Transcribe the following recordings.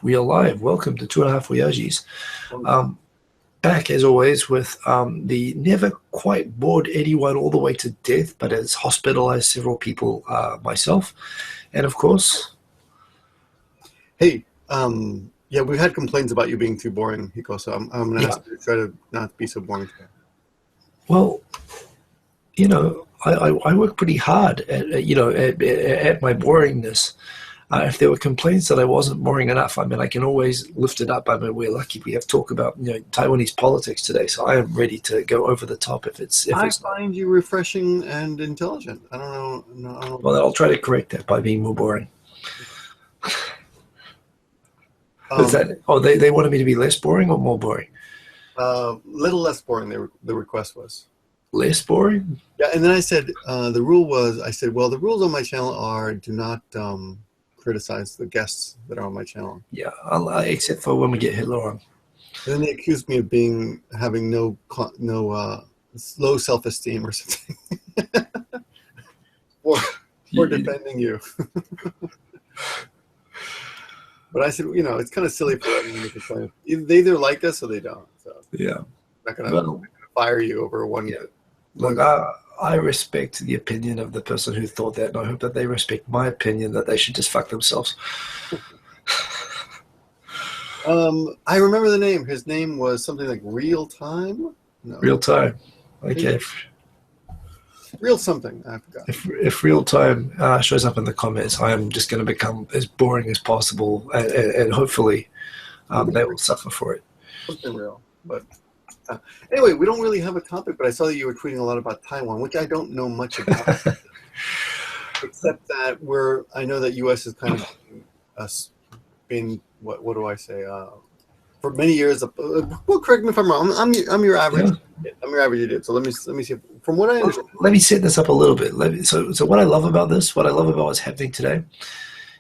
We are live. Welcome to 2.5 Oyajis. Back as always with the never quite bored anyone all the way to death, but has hospitalized several people, myself, and of course. Hey, yeah, we've had complaints about you being too boring, Hiko. So I'm going to ask you to try to not be so boring today. Well, you know, I work pretty hard at my boringness. If there were complaints that I wasn't boring enough, I mean, I can always lift it up. I mean, we're lucky we have talk about Taiwanese politics today, so I am ready to go over the top if it's. I find you refreshing and intelligent. I don't know. No, I don't. Well, I'll try to correct that by being more boring. Is that? Oh, they wanted me to be less boring or more boring? Little less boring. The request was less boring. Yeah, and then I said the rule was. I said, well, the rules on my channel are do not criticize the guests that are on my channel. Yeah, except for when we get Hitler on. And then they accused me of having no low self-esteem or something, or defending you. But I said, it's kind of silly for everyone to complain. They either like us or they don't. So yeah, I'm not gonna fire you over one. Yeah. Look, I respect the opinion of the person who thought that, and I hope that they respect my opinion that they should just fuck themselves. I remember the name. His name was something like Real Time? No. Real Time. Okay. Real something. I forgot. If Real Time shows up in the comments, I am just going to become as boring as possible, and hopefully they will suffer for it. Something real, but... anyway, we don't really have a topic, but I saw that you were tweeting a lot about Taiwan, which I don't know much about, except that I know that U.S. has kind of been, what do I say, for many years. Well, correct me if I'm wrong. I'm your average. Yeah. I'm your average idiot. So let me see. From what I understand, let me set this up a little bit. So what I love about this, what I love about what's happening today,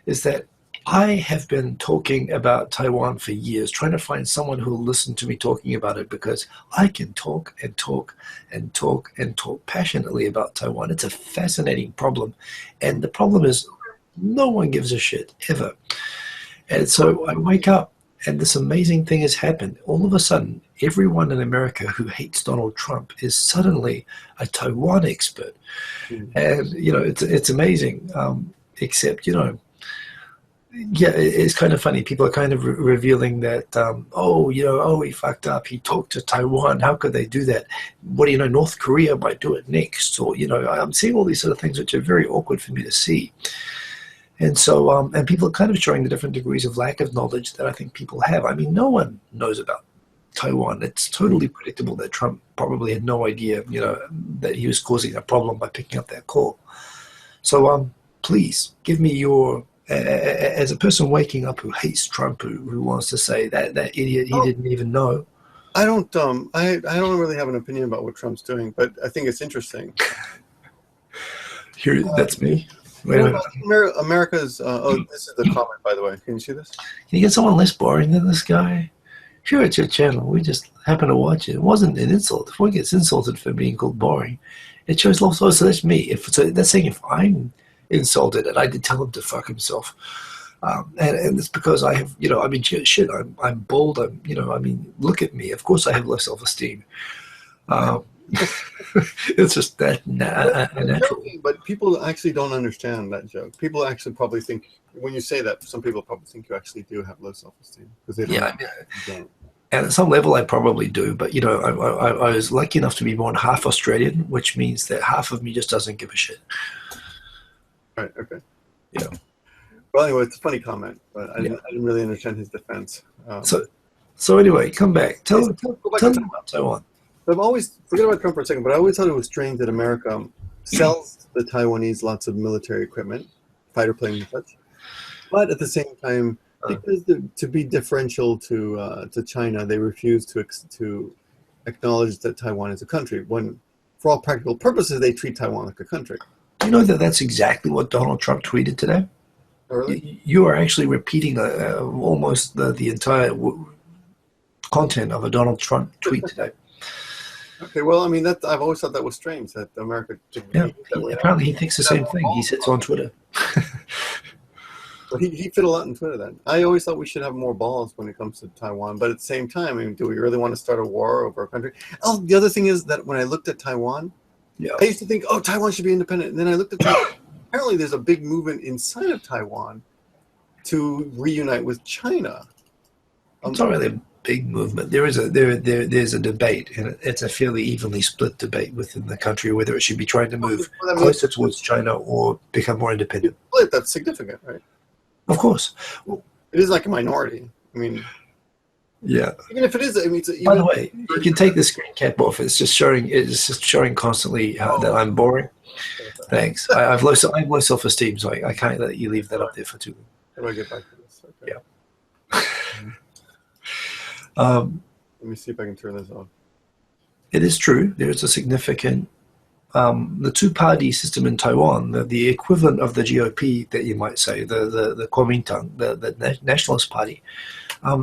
is that I have been talking about Taiwan for years, trying to find someone who will listen to me talking about it, because I can talk and talk and talk and talk passionately about Taiwan. It's a fascinating problem. And the problem is no one gives a shit, ever. And so I wake up and this amazing thing has happened. All of a sudden, everyone in America who hates Donald Trump is suddenly a Taiwan expert. And, it's amazing, except, yeah, it's kind of funny. People are kind of revealing that, he fucked up. He talked to Taiwan. How could they do that? What do you know? North Korea might do it next. Or, I'm seeing all these sort of things which are very awkward for me to see. And so, and people are kind of showing the different degrees of lack of knowledge that I think people have. I mean, no one knows about Taiwan. It's totally predictable that Trump probably had no idea, that he was causing a problem by picking up that call. So, please give me your... as a person waking up who hates Trump, who wants to say that idiot, he didn't even know. I don't really have an opinion about what Trump's doing, but I think it's interesting. Here, that's me. America's. This is the comment, by the way. Can you see this? Can you get someone less boring than this guy? Sure, it's your channel. We just happen to watch it. It wasn't an insult. If one gets insulted for being called boring, it shows love. So that's me. That's saying if I'm insulted and I did tell him to fuck himself, and it's because I have, shit, I'm bold, look at me, of course I have low self-esteem. It's just that natural. But people actually don't understand that joke. People actually probably think, when you say that, some people probably think you actually do have low self-esteem, because they don't. And at some level I probably do, but I was lucky enough to be born half Australian, which means that half of me just doesn't give a shit. Right. Okay. Yeah. Well, anyway, it's a funny comment, but I didn't really understand his defense. So anyway, come back. Tell me about Taiwan. I've always, forget about Trump for a second, but I always thought it was strange that America sells the Taiwanese lots of military equipment, fighter planes and such, but at the same time, because to be differential to China, they refuse to acknowledge that Taiwan is a country, when for all practical purposes they treat Taiwan like a country. You know that's exactly what Donald Trump tweeted today? Oh, really? You are actually repeating almost the entire content of a Donald Trump tweet today. Okay, well, I mean, I've always thought that was strange, that America... Yeah, apparently he thinks the same thing. He sits on Twitter. Well, he fit a lot in Twitter then. I always thought we should have more balls when it comes to Taiwan, but at the same time, I mean, do we really want to start a war over a country? Oh, the other thing is that when I looked at Taiwan, Yeah. I used to think, oh, Taiwan should be independent. And then I looked at Taiwan. Apparently, there's a big movement inside of Taiwan to reunite with China. It's not really a big movement. There's a debate, and it's a fairly evenly split debate within the country whether it should be trying to move closer towards China or become more independent. Split, that's significant, right? Of course. It is like a minority. I mean, yeah. even if it is, I mean, by the way, you can take the screen cap off. It's just showing constantly that I'm boring. Thanks. I have low self-esteem, so I can't let you leave that up there for too long. How do I get back to this? Okay. Yeah. Let me see if I can turn this off. It is true. There's a significant, the two-party system in Taiwan, the equivalent of the GOP that you might say, the Kuomintang, the Nationalist Party,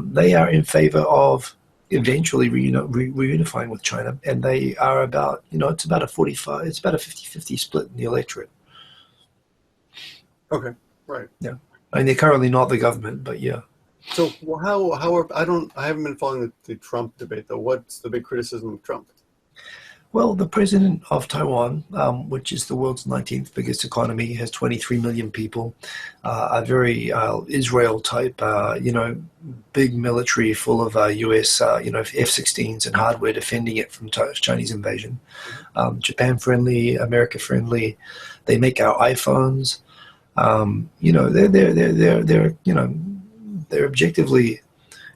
they are in favor of eventually reunifying with China, and they are about, it's about a 50-50 split in the electorate. Okay, right. Yeah. I mean, they're currently not the government, but yeah. So I haven't been following the Trump debate though. What's the big criticism of Trump? Well, the president of Taiwan, which is the world's 19th biggest economy, has 23 million people, a very Israel-type, big military full of U.S., F-16s and hardware defending it from Chinese invasion. Japan-friendly, America-friendly. They make our iPhones. They're objectively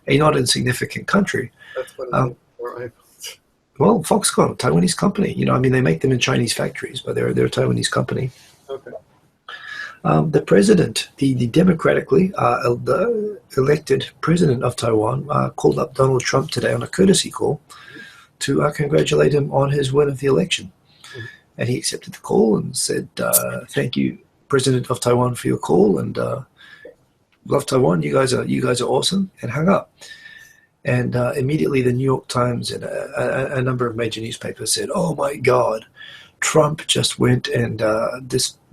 a not insignificant country. That's what it's for iPhones. Well, Foxconn, Taiwanese company. They make them in Chinese factories, but they're a Taiwanese company. Okay. The president, the democratically elected president of Taiwan, called up Donald Trump today on a courtesy call to congratulate him on his win of the election. Mm-hmm. And he accepted the call and said, "Thank you, President of Taiwan, for your call, and love Taiwan. You guys are awesome," and hung up. And immediately the New York Times and a number of major newspapers said, "Oh my God, Trump just went and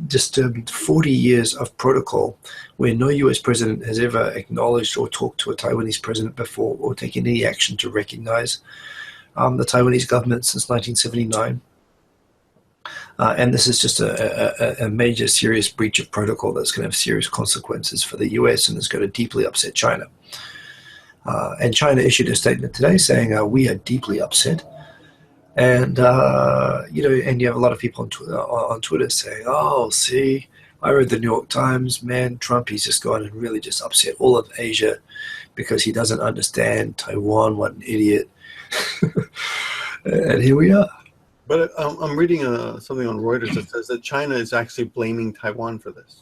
disturbed 40 years of protocol where no U.S. president has ever acknowledged or talked to a Taiwanese president before or taken any action to recognize the Taiwanese government since 1979. And this is just a major serious breach of protocol that's going to have serious consequences for the U.S. and is going to deeply upset China." And China issued a statement today saying, "We are deeply upset." And, and you have a lot of people on Twitter saying, "Oh, see, I read the New York Times, man, Trump, he's just gone and really just upset all of Asia because he doesn't understand Taiwan, what an idiot." And here we are. But I'm reading something on Reuters that says that China is actually blaming Taiwan for this.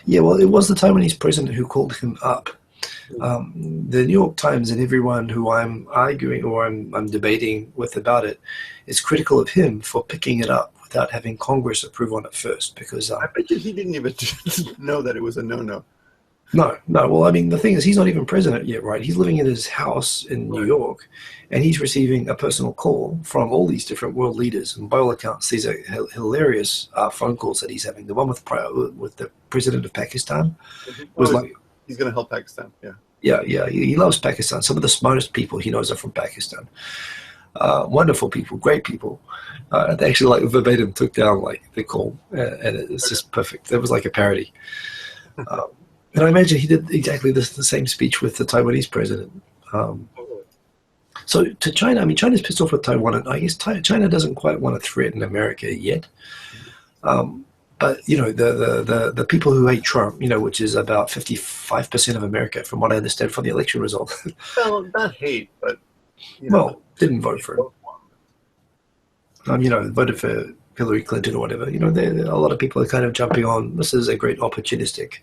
Yeah, well, it was the Taiwanese president who called him up. The New York Times and everyone who I'm arguing or I'm debating with about it is critical of him for picking it up without having Congress approve on it first, because I bet you he didn't even know that it was a no-no. No. Well, I mean, the thing is, he's not even president yet, right? He's living in his house in New York, and he's receiving a personal call from all these different world leaders. And by all accounts, these are hilarious phone calls that he's having. The one with the president of Pakistan was like, he's going to help Pakistan. Yeah. Yeah. He loves Pakistan. Some of the smartest people he knows are from Pakistan. Wonderful people, great people. They actually verbatim took down the call, and it's just perfect. It was like a parody. And I imagine he did exactly the same speech with the Taiwanese president. So to China, I mean, China's pissed off with Taiwan, and I guess China doesn't quite want to threaten America yet. But the people who hate Trump, which is about 55% of America, from what I understand from the election result. Well, not hate, but didn't vote for him. Voted for Hillary Clinton or whatever. A lot of people are kind of jumping on. This is a great opportunistic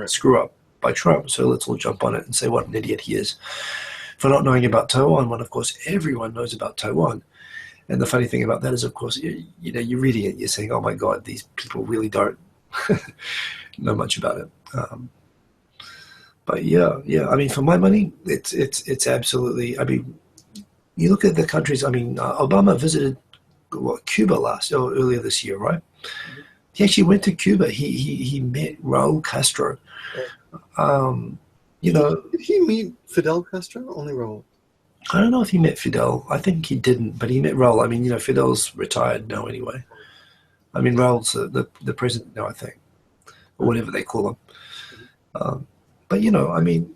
screw up by Trump, so let's all jump on it and say what an idiot he is for not knowing about Taiwan, when of course everyone knows about Taiwan. And the funny thing about that is, of course, you're reading it, you're saying, "Oh my God, these people really don't know much about it." But yeah. I mean, for my money, it's absolutely. I mean, you look at the countries. I mean, Obama visited Cuba earlier this year, right? He actually went to Cuba. He met Raul Castro. Um, you know, did he meet Fidel Castro? Only Raul. I don't know if he met Fidel. I think he didn't, but he met Raul. I mean, Fidel's retired now anyway. I mean, Raul's the president now, I think, or whatever they call him. But I mean,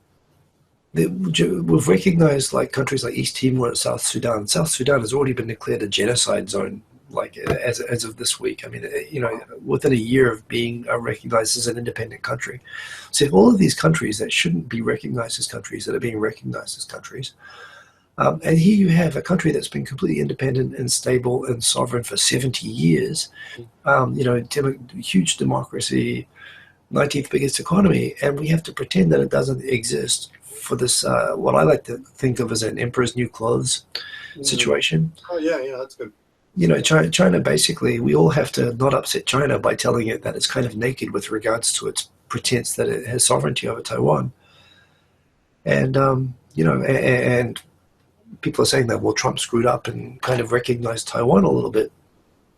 we've recognized like countries like East Timor and South Sudan. South Sudan has already been declared a genocide zone, like as of this week. I mean, within a year of being recognized as an independent country. So if all of these countries that shouldn't be recognized as countries that are being recognized as countries, and here you have a country that's been completely independent and stable and sovereign for 70 years, huge democracy, 19th biggest economy, and we have to pretend that it doesn't exist for this, what I like to think of as an emperor's new clothes situation. Oh, yeah, that's good. China basically, we all have to not upset China by telling it that it's kind of naked with regards to its pretense that it has sovereignty over Taiwan. And, and people are saying that, well, Trump screwed up and kind of recognized Taiwan a little bit.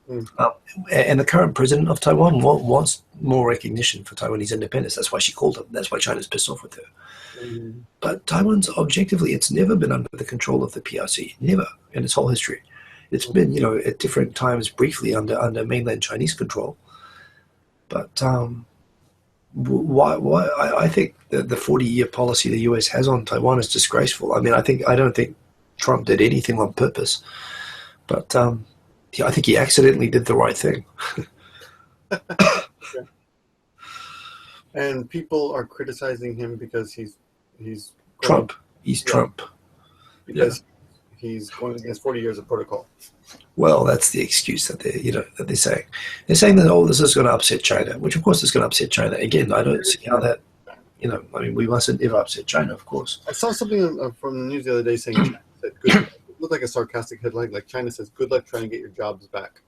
And the current president of Taiwan wants more recognition for Taiwanese independence. That's why she called him. That's why China's pissed off with her. But Taiwan's objectively, it's never been under the control of the PRC, never in its whole history. It's been, at different times briefly under mainland Chinese control. But why? I think the 40-year policy the U.S. has on Taiwan is disgraceful. I mean, I don't think Trump did anything on purpose, but I think he accidentally did the right thing. And people are criticizing him because he's Trump. He's Trump. Because he's going against 40 years of protocol. Well, that's the excuse that they're saying. They're saying that, this is going to upset China, which of course is going to upset China. Again, I don't see how that, I mean, we mustn't ever upset China, of course. I saw something from the news the other day saying China said, good luck. It looked like a sarcastic headline, like China says, good luck trying to get your jobs back.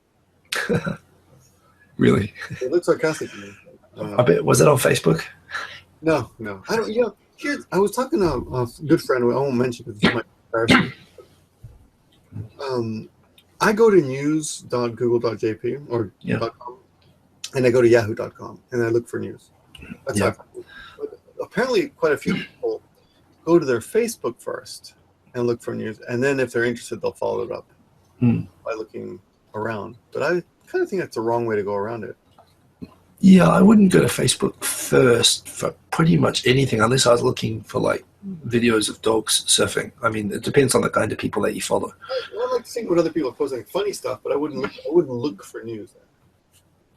Really? It looked sarcastic to me. I bet, was that on Facebook? No. I don't, I was talking to a good friend who I won't mention because it's my embarrassment. I go to news.google.jp or .com, and I go to yahoo.com, and I look for news. That's how I find it. But apparently quite a few people go to their Facebook first and look for news, and then if they're interested, they'll follow it up by looking around. But I kind of think that's the wrong way to go around it. Yeah, I wouldn't go to Facebook first for pretty much anything unless I was looking for like videos of dogs surfing. I mean, it depends on the kind of people that you follow. I like to see what other people are posting funny stuff, but I wouldn't look for news.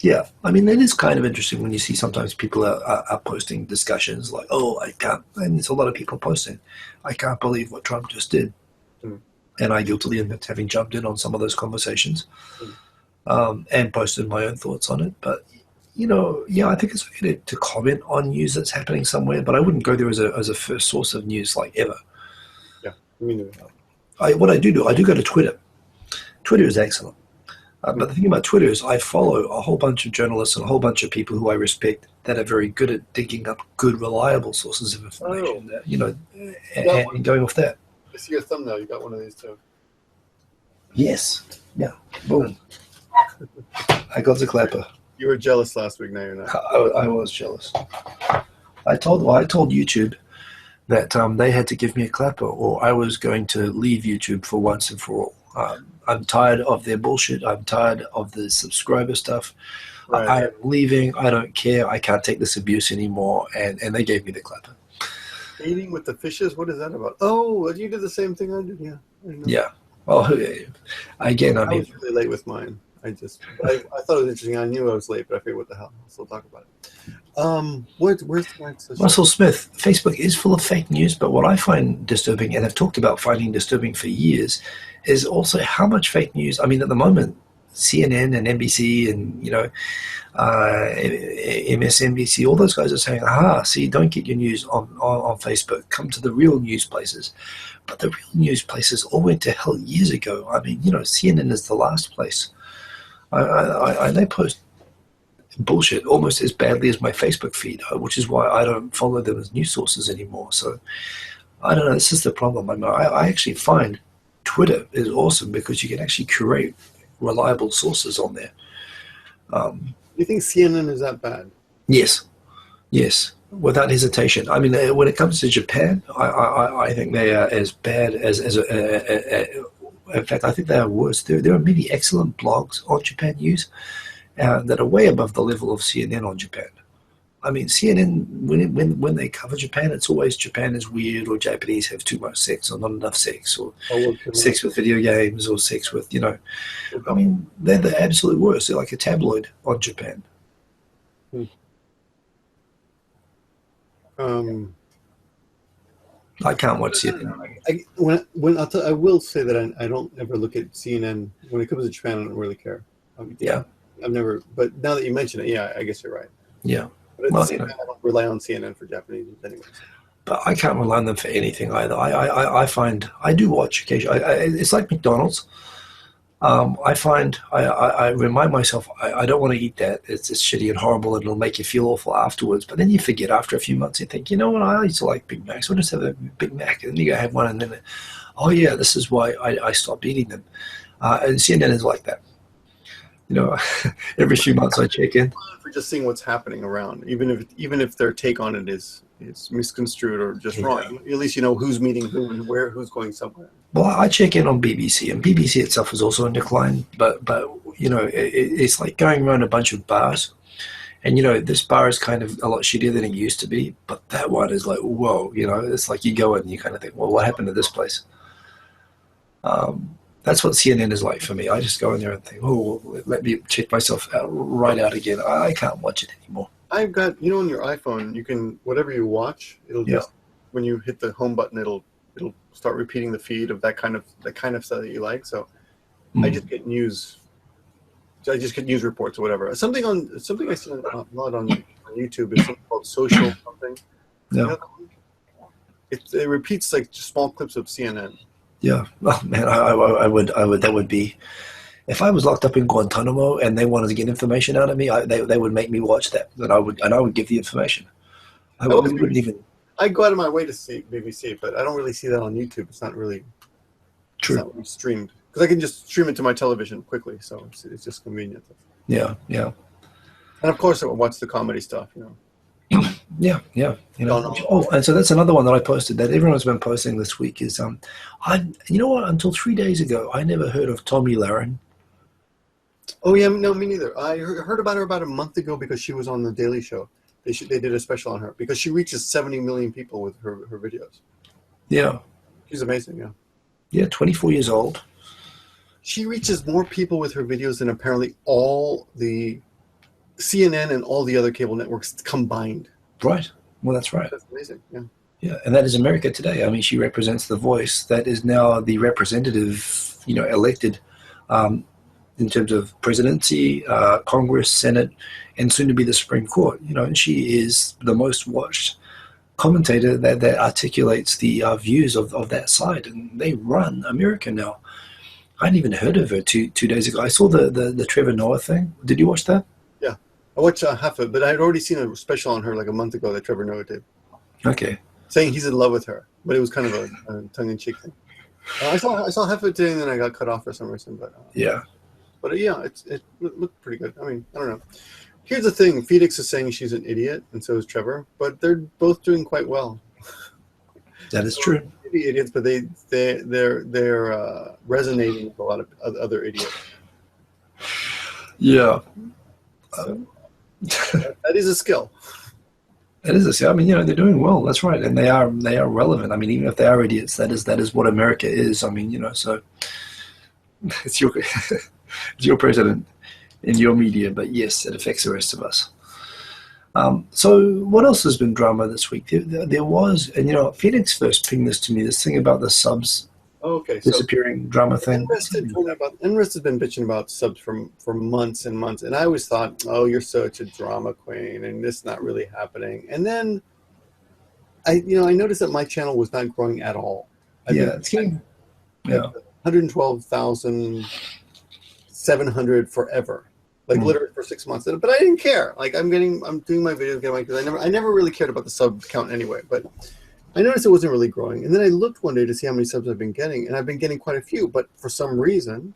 Yeah, I mean, it is kind of interesting when you see sometimes people are posting discussions like, I can't, and there's a lot of people posting, I can't believe what Trump just did. And I guiltily admit having jumped in on some of those conversations and posted my own thoughts on it. But I think it's okay to comment on news that's happening somewhere, but I wouldn't go there as a first source of news, like ever. Yeah, me neither. What I do go to Twitter. Twitter is excellent. But the thing about Twitter is I follow a whole bunch of journalists and a whole bunch of people who I respect that are very good at digging up good, reliable sources of information, and going off that. I see your thumbnail. You got one of these too. Yes. Yeah. Boom. I got the clapper. You were jealous last week. Now you're not. I was jealous. I told YouTube that they had to give me a clapper, or I was going to leave YouTube for once and for all. I'm tired of their bullshit. I'm tired of the subscriber stuff. Right. I am leaving. I don't care. I can't take this abuse anymore. And they gave me the clapper. Eating with the fishes? What is that about? Oh, you did the same thing I did. Yeah. Yeah. Well, again, I mean, was really late with mine. I thought it was interesting. I knew I was late, but I figured, what the hell? I'll still talk about it. Where's the next? Russell Smith, Facebook is full of fake news, but what I find disturbing, and I've talked about finding disturbing for years, is also how much fake news. I mean, at the moment, CNN and NBC and MSNBC, all those guys are saying, see, don't get your news on Facebook. Come to the real news places. But the real news places all went to hell years ago. I mean, CNN is the last place. They post bullshit almost as badly as my Facebook feed, which is why I don't follow them as news sources anymore. So I don't know. This is the problem. I actually find Twitter is awesome because you can actually curate reliable sources on there. you think CNN is that bad? Yes, yes, without hesitation. I mean, when it comes to Japan, I think they are as bad in fact, I think they are worse. There are many excellent blogs on Japan news that are way above the level of CNN on Japan. I mean, CNN, when they cover Japan, it's always Japan is weird, or Japanese have too much sex, or not enough sex, or sex with video games, or sex with, I mean, they're the absolute worst. They're like a tabloid on Japan. I can't watch CNN. I will say that I don't ever look at CNN. When it comes to Japan, I don't really care. Yeah. I've never, but now that you mention it, yeah, I guess you're right. Yeah. But at the same time, I don't rely on CNN for Japanese anyways. But I can't rely on them for anything either. I find I do watch occasionally. It's like McDonald's. I remind myself I don't want to eat that. It's shitty and horrible, and it'll make you feel awful afterwards. But then you forget after a few months. You think, you know what? I used to like Big Macs. I'll just have a Big Mac, and then you go have one, and then, oh yeah, this is why I stopped eating them. And CNN is like that. Every few months I check in. For just seeing what's happening around, even if their take on it is misconstrued or just wrong, at least you know who's meeting who and where, who's going somewhere. Well, I check in on BBC, and BBC itself is also in decline. But it's like going around a bunch of bars, and this bar is kind of a lot shittier than it used to be. But that one is like, whoa, it's like you go in and you kind of think, well, what happened to this place? That's what CNN is like for me. I just go in there and think, oh, let me check myself right out again. I can't watch it anymore. I've got, on your iPhone, you can, whatever you watch, it'll just, when you hit the home button, it'll start repeating the feed of that kind of stuff that you like. So I just get news. I just get news reports or whatever. Something I see a lot on YouTube is something called social something. Yeah. It repeats like just small clips of CNN. Yeah, oh man, I would. That would be, if I was locked up in Guantanamo and they wanted to get information out of me, they would make me watch that, and I would give the information. I wouldn't even. I go out of my way to see BBC, but I don't really see that on YouTube. It's not really true. It's not really streamed because I can just stream it to my television quickly, so it's just convenient. Yeah. And of course, I watch the comedy stuff. Yeah. Oh, and so that's another one that I posted that everyone's been posting this week is you know what? Until 3 days ago, I never heard of Tommy Lahren. Oh yeah, no, me neither. I heard about her about a month ago because she was on the Daily Show. They did a special on her because she reaches 70 million people with her videos. Yeah, she's amazing. Yeah. Yeah, 24 years old. She reaches more people with her videos than apparently all the CNN and all the other cable networks combined. Right. Well, that's right. That's amazing. Yeah. Yeah, and that is America today. I mean, she represents the voice that is now the representative, elected in terms of presidency, Congress, Senate, and soon to be the Supreme Court. And she is the most watched commentator that articulates the views of that side, and they run America now. I hadn't even heard of her two days ago. I saw the Trevor Noah thing. Did you watch that? Yeah, I watched half of it, but I had already seen a special on her like a month ago that Trevor Noah did. Okay. Saying he's in love with her, but it was kind of a tongue-in-cheek thing. I saw half of it today, and then I got cut off for some reason. But yeah, it looked pretty good. I mean, I don't know. Here's the thing: Felix is saying she's an idiot, and so is Trevor, but they're both doing quite well. That is true. Maybe idiots, but they're resonating with a lot of other idiots. Yeah, so, that is a skill. It is a skill. I mean, they're doing well. That's right, and they are relevant. I mean, even if they are idiots, that is what America is. I mean, so it's your president in your media, but yes, it affects the rest of us. So what else has been drama this week? There was, and Felix first pinged this to me, this thing about the subs disappearing drama thing. Enrist has been bitching about subs for months and months, and I always thought, oh, you're such a drama queen, and this is not really happening. And then I noticed that my channel was not growing at all. It's getting 112,700 forever. Literally for 6 months, but I didn't care. I'm doing my videos, because I never really cared about the sub count anyway. But I noticed it wasn't really growing, and then I looked one day to see how many subs I've been getting, and I've been getting quite a few. But for some reason,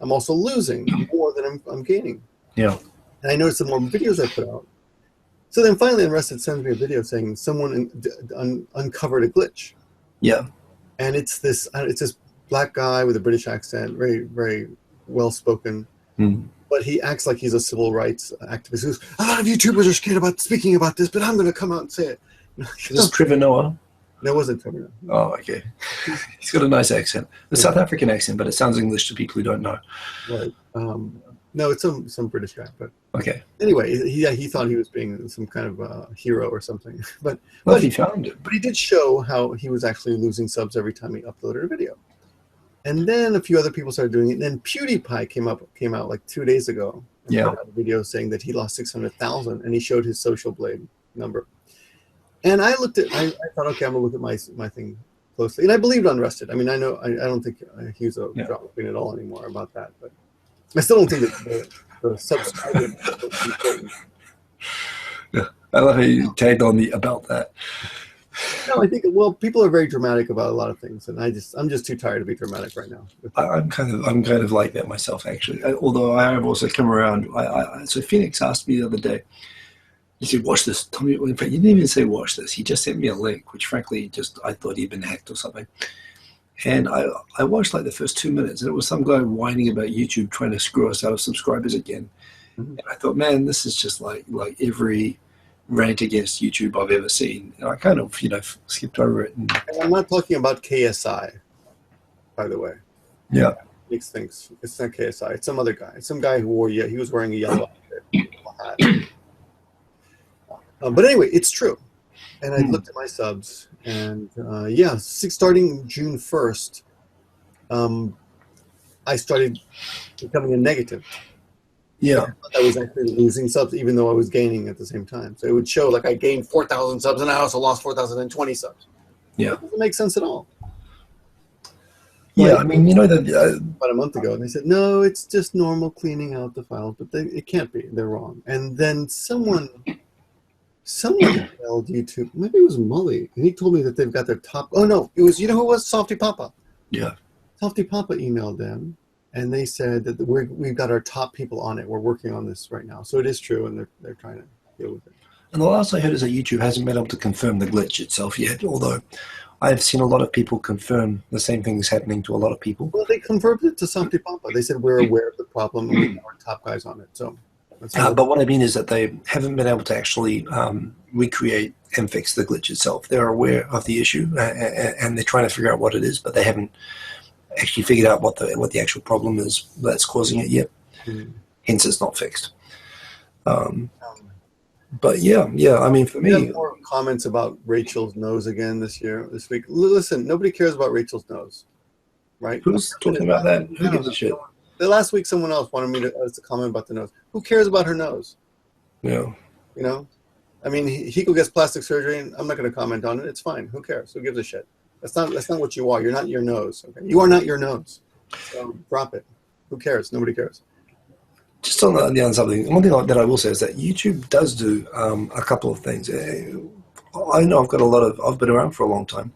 I'm also losing more than I'm gaining. Yeah. And I noticed the more videos I put out. So then finally Unrested sends me a video saying someone uncovered a glitch. Yeah. And it's this black guy with a British accent, very, very well-spoken. But he acts like he's a civil rights activist. He goes, a lot of YouTubers are scared about speaking about this, but I'm going to come out and say it. Is this Trevor Noah? No, it wasn't Trevor Noah. Oh, okay. He's got a nice accent. A South African accent, but it sounds English to people who don't know. Right. No, it's some British guy. But okay. Anyway, he thought he was being some kind of hero or something. But he found it. But he did show how he was actually losing subs every time he uploaded a video. And then a few other people started doing it. And then PewDiePie came out like 2 days ago. And put out a video saying that he lost 600,000, and he showed his Social Blade number. And I thought, okay, I'm gonna look at my thing closely, and I believed Unrested. I mean, I don't think he's a drama queen at all anymore about that, but I still don't think that the subscriber is important. Yeah, I love how you tagged on the about that. No, I think people are very dramatic about a lot of things, and I'm just too tired to be dramatic right now. I'm kind of like that myself, actually. Although I have also come around. So Phoenix asked me the other day. He said, "Watch this." Tell me. In fact, he didn't even say "watch this." He just sent me a link, which frankly, I thought he'd been hacked or something. And I watched like the first 2 minutes, and it was some guy whining about YouTube trying to screw us out of subscribers again. And I thought, man, this is just like every rant against YouTube I've ever seen. And I kind of, skipped over it. And I'm not talking about KSI, by the way. Yeah. Mix things. It's not KSI. It's some other guy. It's some guy who he was wearing a yellow hat. But anyway, it's true. And I looked at my subs, and starting June 1st, I started becoming a negative. Yeah. I was actually losing subs, even though I was gaining at the same time. So it would show like I gained 4,000 subs, and I also lost 4,020 subs. Yeah. It doesn't make sense at all. Yeah, I mean, that about a month ago, and they said, no, it's just normal cleaning out the files, but it can't be. They're wrong. And then someone emailed YouTube. Maybe it was Mully, and he told me that they've got their top. Oh no, it was who it was? Softy Papa. Yeah. Softy Papa emailed them, and they said that we've got our top people on it. We're working on this right now, so it is true, and they're trying to deal with it. And the last I heard is that YouTube hasn't been able to confirm the glitch itself yet, although I've seen a lot of people confirm the same things happening to a lot of people. Well, they confirmed it to Softy Papa. They said we're aware of the problem, and we have our top guys on it. So. But what I mean is that they haven't been able to actually recreate and fix the glitch itself. They're aware of the issue and they're trying to figure out what it is, but they haven't actually figured out what the actual problem is that's causing it yet. Hence, it's not fixed. But yeah. I mean, for me, more comments about Rachel's nose again this week. Listen, nobody cares about Rachel's nose, right? Who's talking about that? Who gives a shit? The last week, someone else wanted me to comment about the nose. Who cares about her nose? Yeah. I mean, Hiko gets plastic surgery, and I'm not going to comment on it. It's fine. Who cares? Who gives a shit? That's not what you are. You're not your nose. Okay? You are not your nose. So drop it. Who cares? Nobody cares. Just on the other side, one thing that I will say is that YouTube does do a couple of things. I know I've been around for a long time,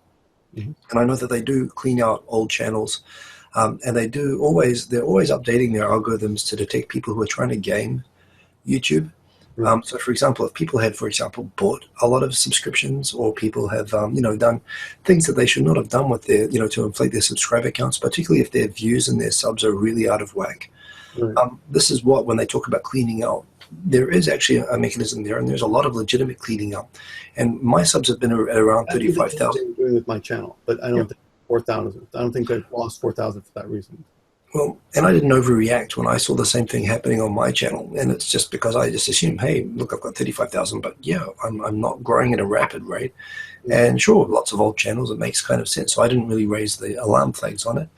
and I know that they do clean out old channels. And they're always updating their algorithms to detect people who are trying to game YouTube. So, for example, if people had, bought a lot of subscriptions, or people have, done things that they should not have done with their, to inflate their subscriber counts, particularly if their views and their subs are really out of whack. This is when they talk about cleaning out, there is actually a mechanism there, and there's a lot of legitimate cleaning up. And my subs have been at around 35,000. Doing with my channel, but I don't think 4,000. I don't think they've lost 4,000 for that reason. Well, and I didn't overreact when I saw the same thing happening on my channel, and it's just because I just assumed, hey, look, I've got 35,000, but yeah, I'm not growing at a rapid rate. And sure, lots of old channels, it makes kind of sense. So I didn't really raise the alarm flags on it.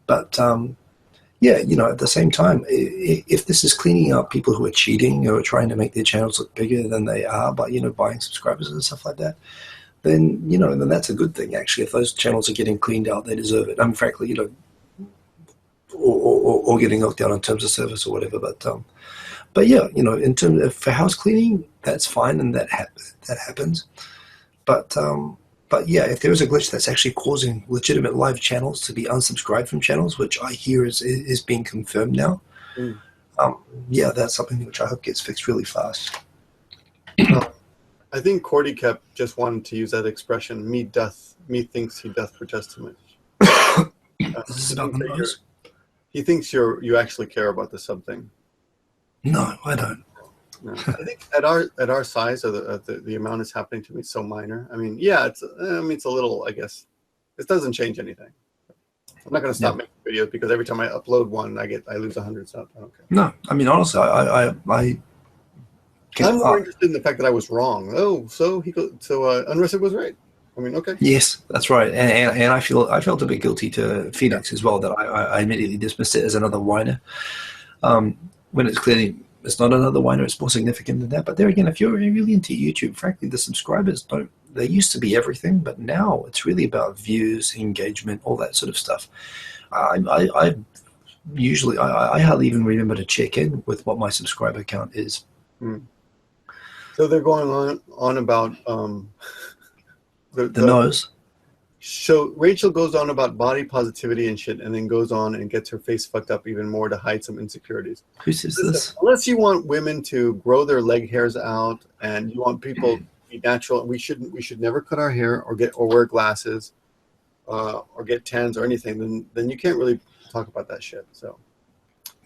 But at the same time, if this is cleaning up people who are cheating or trying to make their channels look bigger than they are by, buying subscribers and stuff like that, then, then that's a good thing, actually. If those channels are getting cleaned out, they deserve it. Frankly, or getting knocked down in terms of service or whatever. But yeah, in terms of for house cleaning, that's fine, and that happens. But yeah, if there is a glitch that's actually causing legitimate live channels to be unsubscribed from channels, which I hear is being confirmed now, Yeah, that's something which I hope gets fixed really fast. I think Cordy kept just wanted to use that expression. Me thinks he doth protest too much. This is about the nose. He thinks you actually care about the something. No, I don't. No. I think at our size, the amount is happening to me so minor. I mean, yeah, it's a little. I guess it doesn't change anything. I'm not going to stop making videos because every time I upload one, I lose 100 subs. I don't care. No, I mean honestly, I'm more interested in the fact that I was wrong. Oh, so Unrested was right. I mean, okay. Yes, that's right, and I felt a bit guilty to Phoenix as well, that I immediately dismissed it as another whiner, when it's not another whiner. It's more significant than that. But there again, if you're really into YouTube, frankly, the subscribers don't. They used to be everything, but now it's really about views, engagement, all that sort of stuff. I usually hardly even remember to check in with what my subscriber count is. So they're going on about the nose. So Rachel goes on about body positivity and shit, and then goes on and gets her face fucked up even more to hide some insecurities. Who says this? Unless you want women to grow their leg hairs out, and you want people to be natural, we should never cut our hair or wear glasses, or get tans or anything. Then you can't really talk about that shit. So.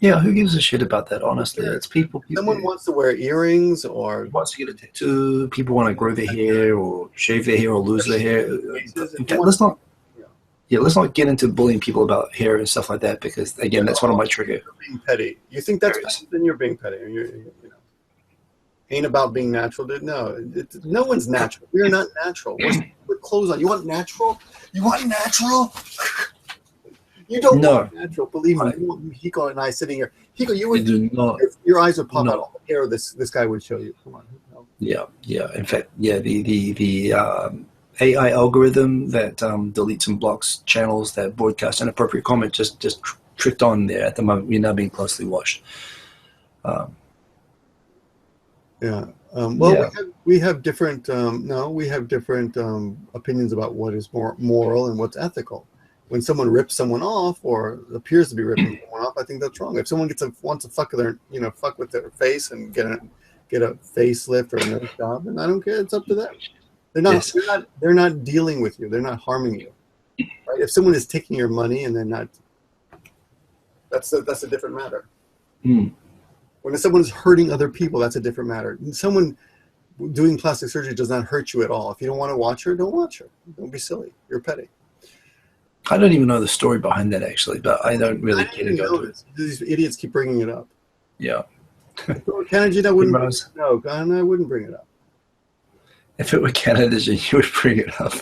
Yeah, who gives a shit about that, honestly? It's people. Someone wants to wear earrings or wants to get a tattoo. People want to grow their hair or shave their hair or lose their hair. In fact, let's not get into bullying people about hair and stuff like that, because, again, that's one of my triggers. Being petty. You think that's petty, then you're being petty. Ain't about being natural, dude. No, no one's natural. We're not natural. With clothes on. You want natural? You want natural? You don't want natural, believe me. You want Hiko and I sitting here. Hiko, you would do not. Your eyes would pop out all the hair this guy would show you. Come on. No. Yeah. In fact, the AI algorithm that deletes and blocks channels that broadcast inappropriate comment just tricked on there at the moment. We're now being closely watched. We have different. We have different opinions about what is more moral and what's ethical. When someone rips someone off or appears to be ripping someone off, I think that's wrong. If someone wants to fuck with their face and get a facelift or another job, then I don't care. It's up to them. They're not dealing with you. They're not harming you. Right? If someone is taking your money and they're not, that's a different matter. When someone's hurting other people, that's a different matter. Someone doing plastic surgery does not hurt you at all. If you don't want to watch her, don't watch her. Don't be silly. You're petty. I don't even know the story behind that, actually, but I don't really care to go to it. These idiots keep bringing it up. Yeah. Canada wouldn't. No, I wouldn't bring it up. If it were Canada, you would bring it up.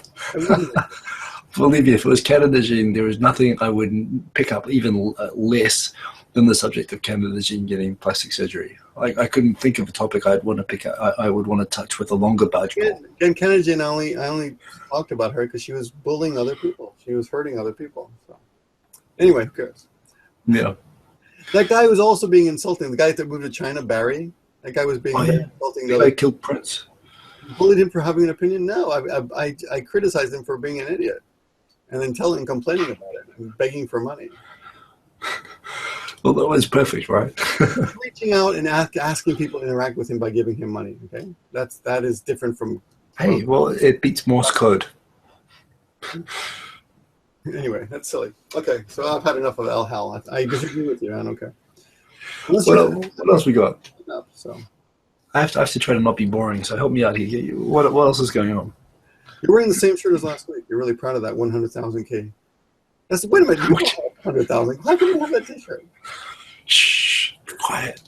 Believe me, if it was Canada, there was nothing I wouldn't pick up even less than the subject of Canada getting plastic surgery. I couldn't think of a topic I'd want to pick up. I would want to touch with a longer barge pole. And Canada, I only talked about her because she was bullying other people. She was hurting other people. So. Anyway, who cares? Yeah. That guy was also being insulting. The guy that moved to China, Barry. That guy was being insulting. The guy killed Prince. Bullied him for having an opinion? No, I criticized him for being an idiot, and then complaining about it and begging for money. Well, that was perfect, right? Reaching out and asking people to interact with him by giving him money. Okay, that is different from. Hey, well, it beats Morse code. Anyway, that's silly. Okay, so I've had enough of El Hal. I disagree with you. I don't care. What else we got? So I have to try to not be boring. So help me out here. What else is going on? You're wearing the same shirt as last week. You're really proud of that 100,000 K. Wait a minute. You 100,000. How can you have that T-shirt? Shh. Quiet.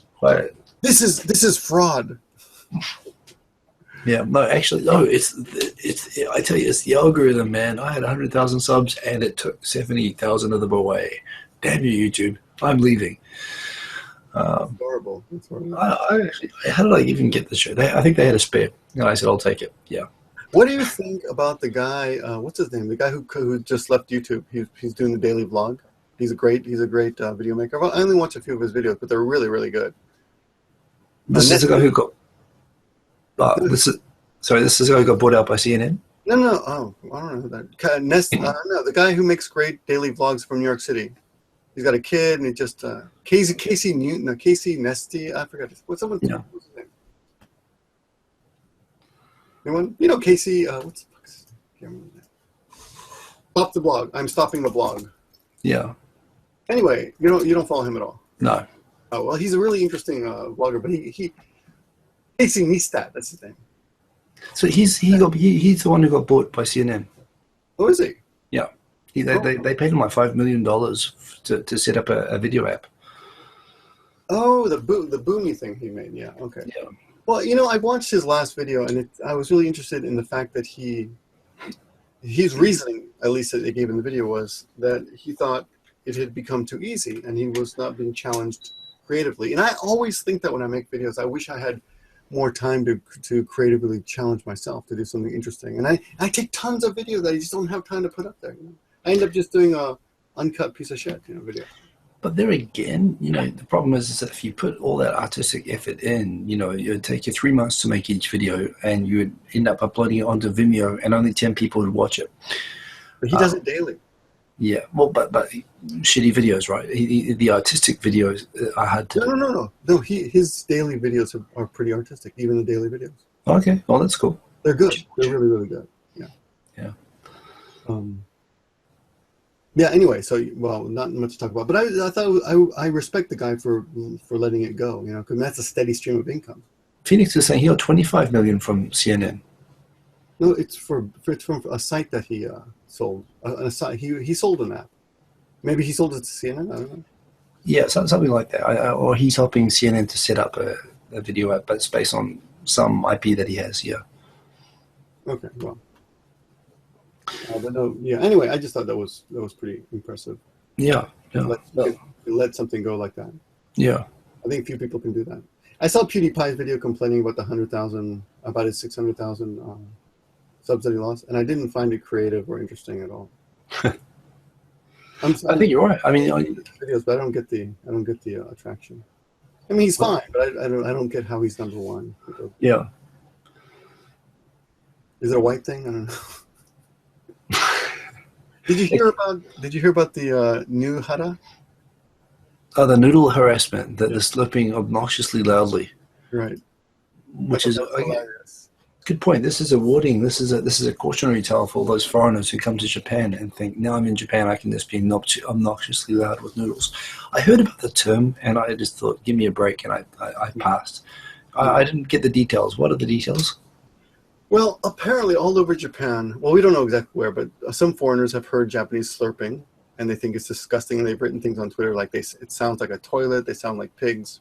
This is fraud. Yeah. No, actually, no. It's. I tell you, it's the algorithm, man. I had 100,000 subs, and it took 70,000 of them away. Damn you, YouTube! I'm leaving. That's horrible. That's horrible. How did I even get the shirt? I think they had a spare, and I said, "I'll take it." Yeah. What do you think about the guy? What's his name? The guy who just left YouTube. He's doing the daily vlog. He's a great video maker. I only watch a few of his videos, but they're really, really good. This is the guy who got. This is the guy who got bought out by CNN. No. Oh, I don't know who that. No, the guy who makes great daily vlogs from New York City. He's got a kid, and he just Casey Newton, no, Casey Nesty. I forgot what's someone. Yeah. What's his name? Anyone? You know Casey. What's the fuck's his name? Can't remember his name. Stop the blog. I'm stopping the blog. Yeah. Anyway, you don't follow him at all. No. Oh well, he's a really interesting blogger, but he Casey Neistat. That's his name. So he's the one who got bought by CNN. Oh, is he? Yeah. They paid him like $5 million to set up a video app. Oh, the Boomy thing he made. Yeah. Okay. Yeah. Well, I watched his last video, and I was really interested in the fact that his reasoning, at least that they gave in the video, was that he thought it had become too easy, and he was not being challenged creatively. And I always think that when I make videos, I wish I had more time to creatively challenge myself to do something interesting. And I take tons of videos that I just don't have time to put up there. I end up just doing a uncut piece of shit, video. But there again, the problem is that if you put all that artistic effort in, it would take you 3 months to make each video, and you would end up uploading it onto Vimeo, and only 10 people would watch it. But he does it daily. Yeah, well, but shitty videos, right? The artistic videos are hard to do. No. His daily videos are pretty artistic, even the daily videos. Okay, well, that's cool. They're good. They're really, really good. Yeah. Yeah. Yeah. Anyway, so not much to talk about, but I thought I respect the guy for letting it go, because that's a steady stream of income. Phoenix is saying he got $25 million from CNN. No, it's from a site that he sold. A site he sold an app. Maybe he sold it to CNN. I don't know. Yeah, something like that. Or he's helping CNN to set up a video app, but it's based on some IP that he has. Yeah. Okay. Well. But no. Yeah. Anyway, I just thought that was pretty impressive. Yeah. Let something go like that. Yeah. I think few people can do that. I saw PewDiePie's video complaining about about his 600,000 subs that he lost, and I didn't find it creative or interesting at all. I think you're right. I mean, videos, but I don't get the attraction. I mean, he's fine, but I don't get how he's number one. Yeah. Is it a white thing? I don't know. Did you hear about the new hara? Oh, the noodle harassment, the slurping obnoxiously loudly. Right. Which is hilarious. Good point. This is a warning. This is a cautionary tale for all those foreigners who come to Japan and think, now I'm in Japan, I can just be obnoxiously loud with noodles. I heard about the term, and I just thought, give me a break, and I passed. I didn't get the details. What are the details? Well, apparently all over Japan, well, we don't know exactly where, but some foreigners have heard Japanese slurping, and they think it's disgusting, and they've written things on Twitter like it sounds like a toilet, they sound like pigs.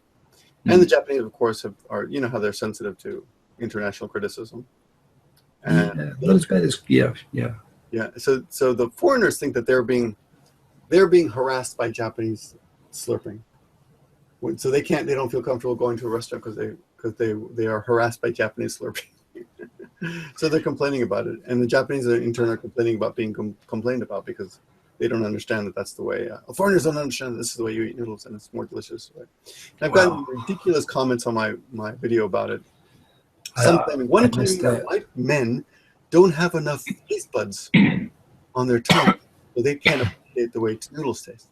And the Japanese, of course, are how they're sensitive to international criticism. And yeah. So the foreigners think that they're being harassed by Japanese slurping. So they don't feel comfortable going to a restaurant because they are harassed by Japanese slurping. So they're complaining about it, and the Japanese in turn are complaining about being complained about because they don't understand that that's the way. Foreigners don't understand that this is the way you eat noodles, and it's more delicious. Right? I've gotten ridiculous comments on my video about it. One claiming that white men don't have enough taste buds on their tongue, so they can't appreciate the way noodles taste.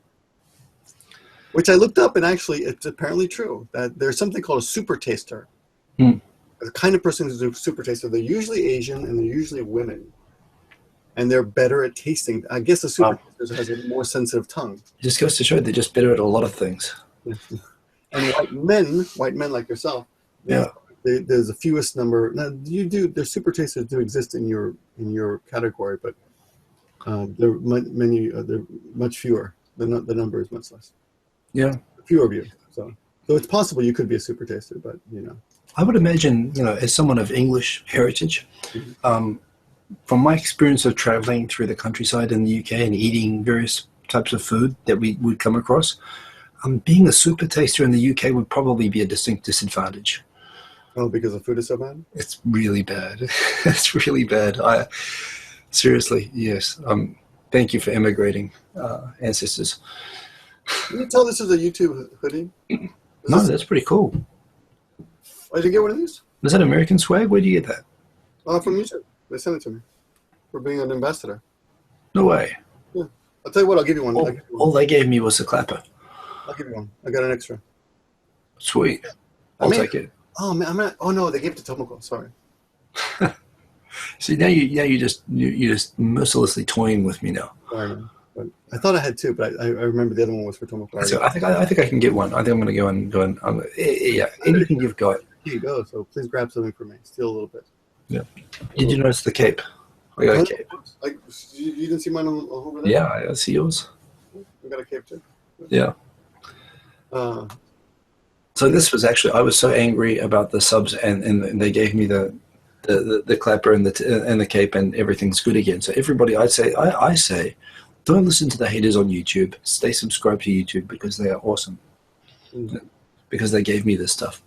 Which I looked up, and actually, it's apparently true that there's something called a super taster. The kind of person who's a super taster, they're usually Asian and they're usually women, and they're better at tasting. I guess a super taster has a more sensitive tongue. It just goes to show they're just better at a lot of things. And white men like yourself, there's the fewest number. Now their super tasters do exist in your category, but they're much fewer. The number is much less. Yeah, fewer of you. So it's possible you could be a super taster, but I would imagine, as someone of English heritage, from my experience of traveling through the countryside in the UK and eating various types of food that we would come across, being a super taster in the UK would probably be a distinct disadvantage. Oh, because the food is so bad? It's really bad. It's really bad. Seriously, yes. Thank you for immigrating, ancestors. Can you tell this is a YouTube hoodie? That's pretty cool. Oh, did you get one of these? Is that American swag? Where do you get that? From YouTube. They sent it to me for being an ambassador. No way. Yeah. I'll tell you what. I'll give you one. I'll give you All one. they gave me was a clapper. I'll give you one. I got an extra. Sweet. I'll take it. Oh man, I'm not. Oh no, they gave it to Tomoko. Sorry. See, now you just mercilessly toying with me now. Sorry, man. But I thought I had two, but I remember the other one was for Tomoko. So I think I can get one. I think I'm going to go and yeah. Anything you've got. Here you go. So please grab something for me. Steal a little bit. Yeah. Did you notice the cape? I got a cape. Like you didn't see mine over there? Yeah, I see yours. I got a cape too. Yeah. So this was actually, I was so angry about the subs, and they gave me the clapper and the cape, and everything's good again. So everybody, I say, don't listen to the haters on YouTube. Stay subscribed to YouTube because they are awesome. Mm-hmm. Because they gave me this stuff.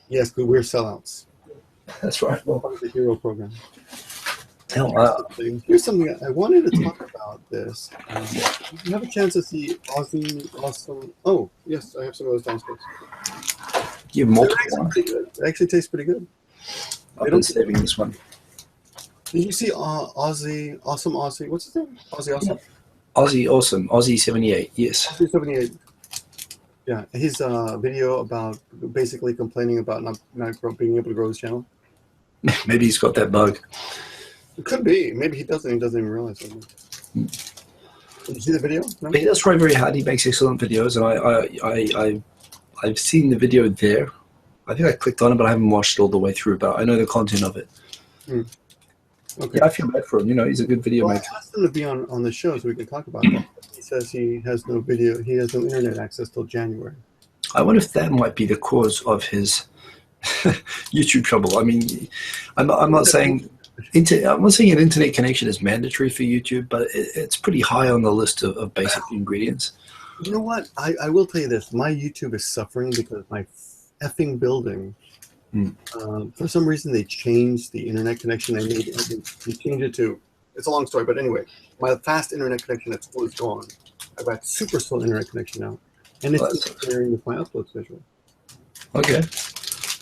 Yes, but we're sellouts. That's right. Well, part of the hero program. Here's something I wanted to talk about. This. You have a chance to see awesome. Oh yes, I have some of those downstairs. You have multiple. It actually tastes pretty good. I've been saving this one. Did you see Aussie? What's his name? Aussie Awesome. Aussie Awesome. Aussie 78. Yes. Aussie 78. Yeah, his video about basically complaining about not being able to grow his channel. Maybe he's got that bug. It could be. Maybe he doesn't. He doesn't even realize it. Did you see the video? No? He does try very hard. He makes excellent videos, and I've seen the video there. I think I clicked on it, but I haven't watched it all the way through. But I know the content of it. Okay. Yeah, I feel bad for him. You know, he's a good video maker. I asked him to be on the show so we can talk about that. He says he has no video. He has no internet access till January. I wonder if that might be the cause of his YouTube trouble. I mean, I'm not saying an internet connection is mandatory for YouTube, but it's pretty high on the list of basic ingredients. You know what? I will tell you this. My YouTube is suffering because my effing building, for some reason, they changed the internet connection. They changed it to, it's a long story, but anyway, my fast internet connection at school is gone. I've got super slow internet connection now. And it's interfering with my upload schedule. Okay.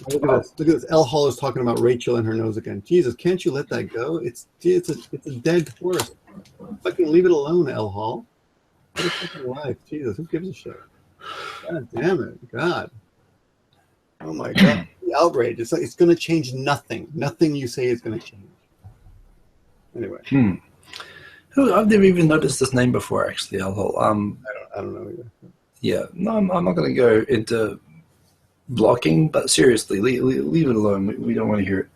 Look at this. El Hall is talking about Rachel and her nose again. Jesus, can't you let that go? It's a dead horse. Fucking leave it alone, El Hall. What a fucking life. Jesus, who gives a shit? God damn it. God. Oh my God. The outrage. It's like it's gonna change nothing. Nothing you say is gonna change. Anyway. I've never even noticed this name before, actually, El Hall. I don't know either. Yeah. No, I'm not gonna go into blocking, but seriously, leave it alone. We don't want to hear it.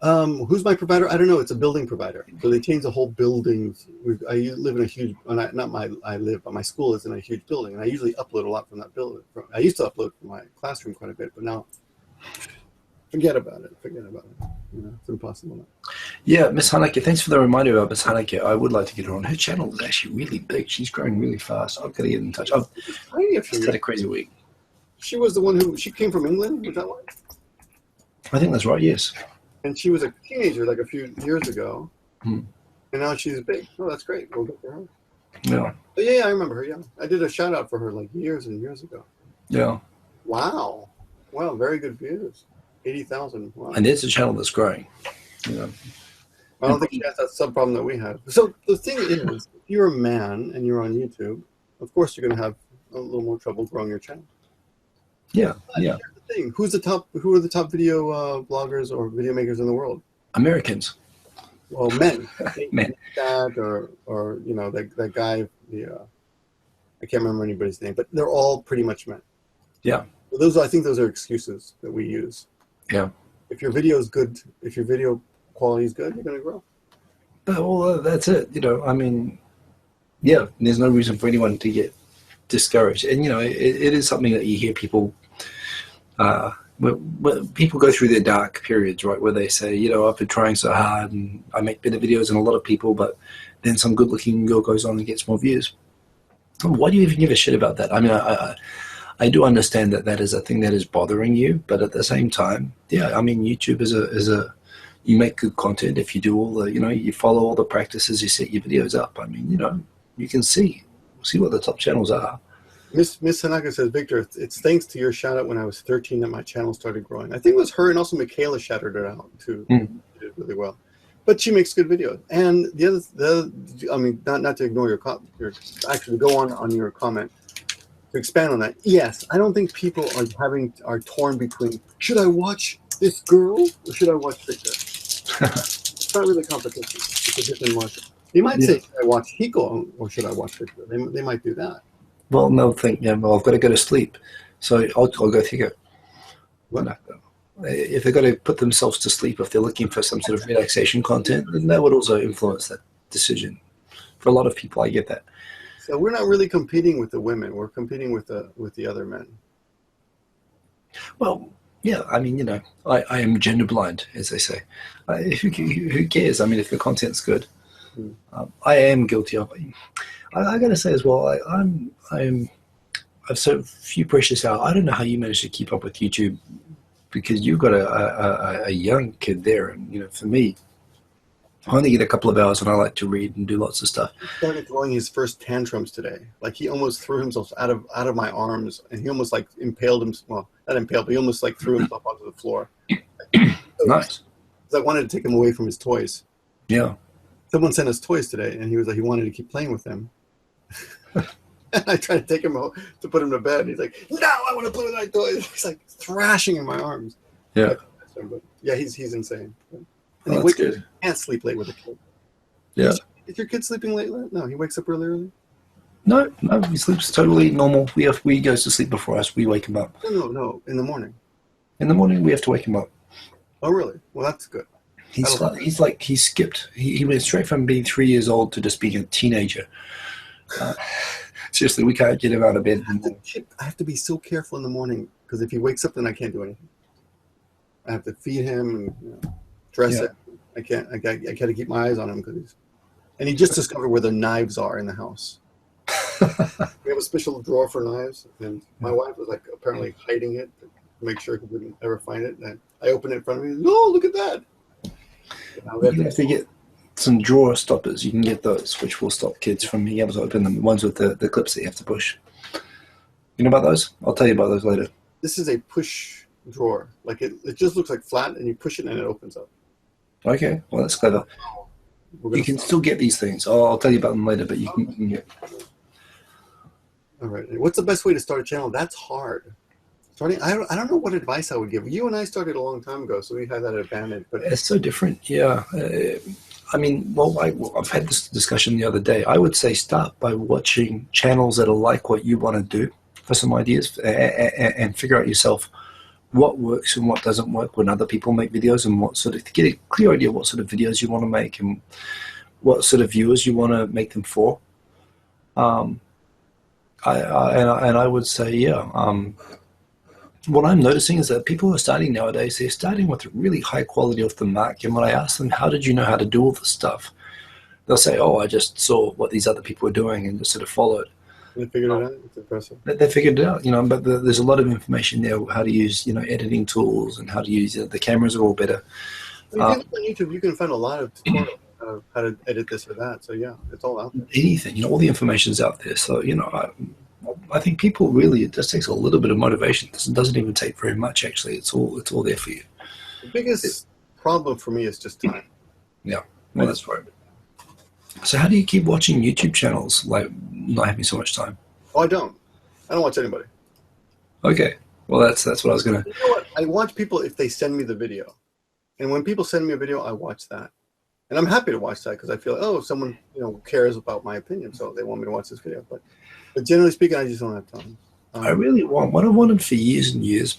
Who's my provider? I don't know. It's a building provider. So they changed the whole buildings. I live in a huge, but my school is in a huge building, and I usually upload a lot from that building. I used to upload from my classroom quite a bit, but now forget about it. You know, it's impossible now. Yeah, Miss Haneke, thanks for the reminder about Miss Haneke. I would like to get her on. Her channel is actually really big. She's growing really fast. I've got to get in touch. I've had a crazy week. She was the one she came from England, was that one? I think that's right, yes. And she was a teenager like a few years ago. And now she's big. Oh, that's great. We'll get to her. Yeah. But yeah, I remember her, yeah. I did a shout out for her like years and years ago. Yeah. Wow. Wow, very good views. 80,000. Wow. And it's a channel that's growing. You know. I don't think she has that sub problem that we have. So the thing is, if you're a man and you're on YouTube, of course you're going to have a little more trouble growing your channel. Yeah, but yeah. Here's the thing. Who are the top video bloggers or video makers in the world? Americans. Well, men. Men. That or you know that guy. I can't remember anybody's name, but they're all pretty much men. Yeah. So I think those are excuses that we use. Yeah. If your video is good, if your video quality is good, you're going to grow. Well, that's it. You know, I mean, yeah. There's no reason for anyone to get discouraged, and you know, it is something that you hear people. When people go through their dark periods, right, where they say, you know, I've been trying so hard and I make better videos than a lot of people, but then some good-looking girl goes on and gets more views. Why do you even give a shit about that? I mean, I do understand that is a thing that is bothering you, but at the same time, yeah, I mean, YouTube is a you make good content if you do all the, you know, you follow all the practices, you set your videos up. I mean, you know, you can see what the top channels are. Miss Hanaka says, Victor, it's thanks to your shout out when I was 13 that my channel started growing. I think it was her and also Michaela shouted it out too. She did really well. But she makes good videos. And I mean, not to ignore your actually go on your comment to expand on that. Yes, I don't think people are torn between should I watch this girl or should I watch Victor. It's not really competition. It's a different market. You might say, should I watch Hiko or should I watch Victor? They might do that. Well, they'll think, yeah, well, I've got to go to sleep, so I'll go Hiko. Well, if they've got to put themselves to sleep, if they're looking for some sort of relaxation content, then that would also influence that decision. For a lot of people, I get that. So we're not really competing with the women. We're competing with the other men. Well, yeah, I mean, I am gender blind, as they say. Who cares? I mean, if the content's good. I am guilty of it. I got to say as well, I've so few precious hours. I don't know how you manage to keep up with YouTube, because you've got a young kid there, and for me, I only get a couple of hours, and I like to read and do lots of stuff. He started throwing his first tantrums today. Like he almost threw himself out of my arms, and he almost like impaled himself. Well, not impaled, but he almost like threw himself onto the floor. Nice. I wanted to take him away from his toys. Yeah. Someone sent us toys today, and he was like, he wanted to keep playing with them. And I tried to take him out to put him to bed, and he's like, "No, I want to play with my toys." He's like thrashing in my arms. Yeah. But yeah, he's insane. And That's good. Can't sleep late with a kid. Yeah. Is your kid sleeping late? No, he wakes up really early. No, he sleeps totally normal. He goes to sleep before us. We wake him up. No. In the morning. In the morning, we have to wake him up. Oh, really? Well, that's good. He skipped. He went straight from being 3 years old to just being a teenager. Seriously, we can't get him out of bed. I have to be so careful in the morning, because if he wakes up, then I can't do anything. I have to feed him and dress it. I got to keep my eyes on him and he just discovered where the knives are in the house. We have a special drawer for knives, and my wife was like apparently hiding it to make sure he wouldn't ever find it. And I opened it in front of me. No, look at that! You have to get some drawer stoppers. You can get those, which will stop kids from being able to open them. The ones with the clips that you have to push. You know about those? I'll tell you about those later. This is a push drawer. Like it just looks like flat, and you push it and it opens up. Okay, well that's clever. You can still get these things. I'll tell you about them later, but you can get. All right. What's the best way to start a channel? That's hard. I don't know what advice I would give. You and I started a long time ago, so we had that advantage. But it's so different. Yeah. I mean, I've had this discussion the other day. I would say start by watching channels that are like what you want to do for some ideas, and figure out yourself what works and what doesn't work when other people make videos, and to get a clear idea of what sort of videos you want to make and what sort of viewers you want to make them for. I would say, what I'm noticing is that people who are starting nowadays, they're starting with really high quality off the mark. And when I ask them, how did you know how to do all this stuff? They'll say, oh, I just saw what these other people were doing and just sort of followed. They figured it out. It's impressive. They figured it out, but there's a lot of information there, how to use, editing tools and how to use the cameras are all better. On YouTube, you can find a lot of tutorials of how to edit this or that. So yeah, it's all out there. Anything, all the information's out there. So, I think people really, it just takes a little bit of motivation. It doesn't even take very much, actually. It's all there for you. The biggest problem for me is just time. Yeah, well, that's right. So how do you keep watching YouTube channels, like not having so much time? Oh, I don't watch anybody. Okay, well, that's what I was going to... You know what? I watch people if they send me the video. And when people send me a video, I watch that. And I'm happy to watch that because I feel, oh, someone cares about my opinion, so they want me to watch this video. But generally speaking, I just don't have time. I really want, what I've wanted for years and years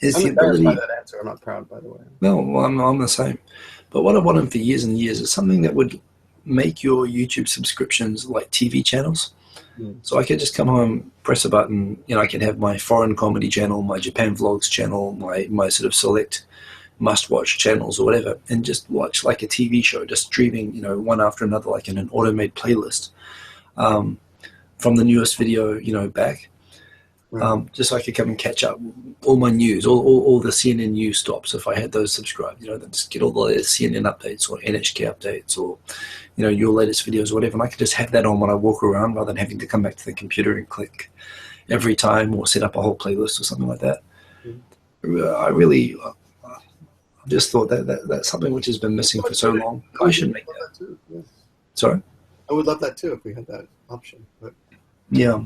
is I'm the ability... by that answer. I'm not proud, by the way. No, well, I'm the same. But what I've wanted for years and years is something that would make your YouTube subscriptions like TV channels. So I could just come home, press a button, I can have my foreign comedy channel, my Japan vlogs channel, my sort of select must-watch channels or whatever, and just watch like a TV show, just streaming, one after another, like in an auto-made playlist, from the newest video, back. Right. Just so I could come and catch up all my news, all the CNN news stops. If I had those subscribed, then just get all the latest CNN updates or NHK updates or, your latest videos or whatever. And I could just have that on when I walk around rather than having to come back to the computer and click every time or set up a whole playlist or something like that. I'm just thought that's something which has been missing for so long. I should make that. Too. Yeah. Sorry? I would love that too if we had that option. But Yeah.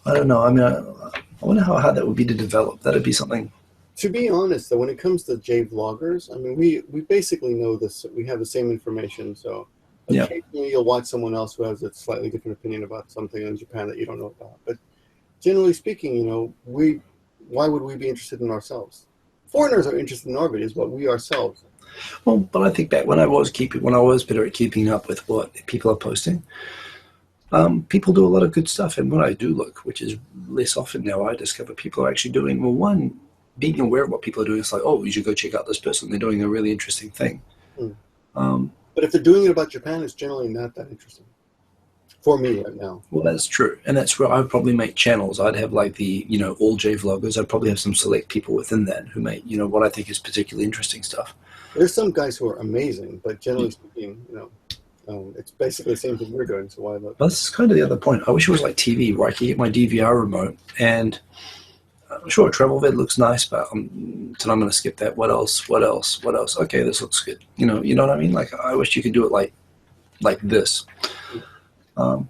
I don't know. I mean, I wonder how hard that would be to develop. That'd be something. to be honest, though, when it comes to J vloggers, I mean, we basically know this. We have the same information. So Yeah. occasionally you'll watch someone else who has a slightly different opinion about something in Japan that you don't know about. But generally speaking, you know, why would we be interested in ourselves? Foreigners are interested in our videos, but we ourselves. Well, but I think back when I was better at keeping up with what people are posting, people do a lot of good stuff. And when I do look, which is less often now, I discover people are actually doing, well, one, being aware of what people are doing. It's like, oh, you should go check out this person. They're doing a really interesting thing. But if they're doing it about Japan, it's generally not that interesting. For me right now. Well, that's true. And that's where I'd probably make channels. I'd have like the, all J vloggers. I'd probably have some select people within that who make, what I think is particularly interesting stuff. There's some guys who are amazing, but generally speaking, it's basically the same thing we're doing. So why not? Well, this is kind of the other point. I wish it was like TV, where I could get my DVR remote and sure, travel vid looks nice, but so I'm going to skip that. What else? What else? What else? Okay, this looks good. You know what I mean? Like, I wish you could do it like this.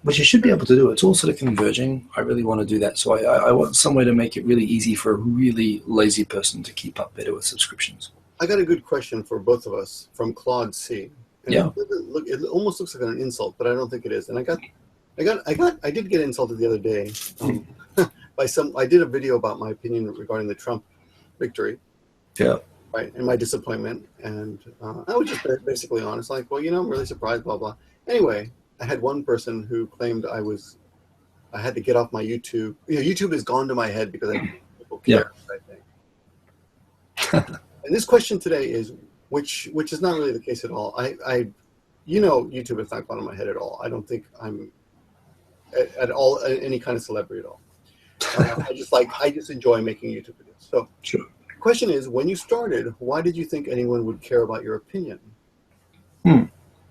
Which you should be able to do. It's all sort of converging. I really want to do that. So I want some way to make it really easy for a really lazy person to keep up better with subscriptions. I got a good question for both of us from Claude C. And Yeah. It almost looks like an insult, but I don't think it is. And I did get insulted the other day by I did a video about my opinion regarding the Trump victory. Yeah. Right. And my disappointment. And I was just basically honest, like, well, I'm really surprised, blah, blah. Anyway, I had one person who claimed I had to get off my YouTube. YouTube has gone to my head because I think people care. Yeah. I think. And this question today is, which is not really the case at all. YouTube has not gone to my head at all. I don't think I'm at all any kind of celebrity at all. I just enjoy making YouTube videos. So sure. The question is, when you started, why did you think anyone would care about your opinion?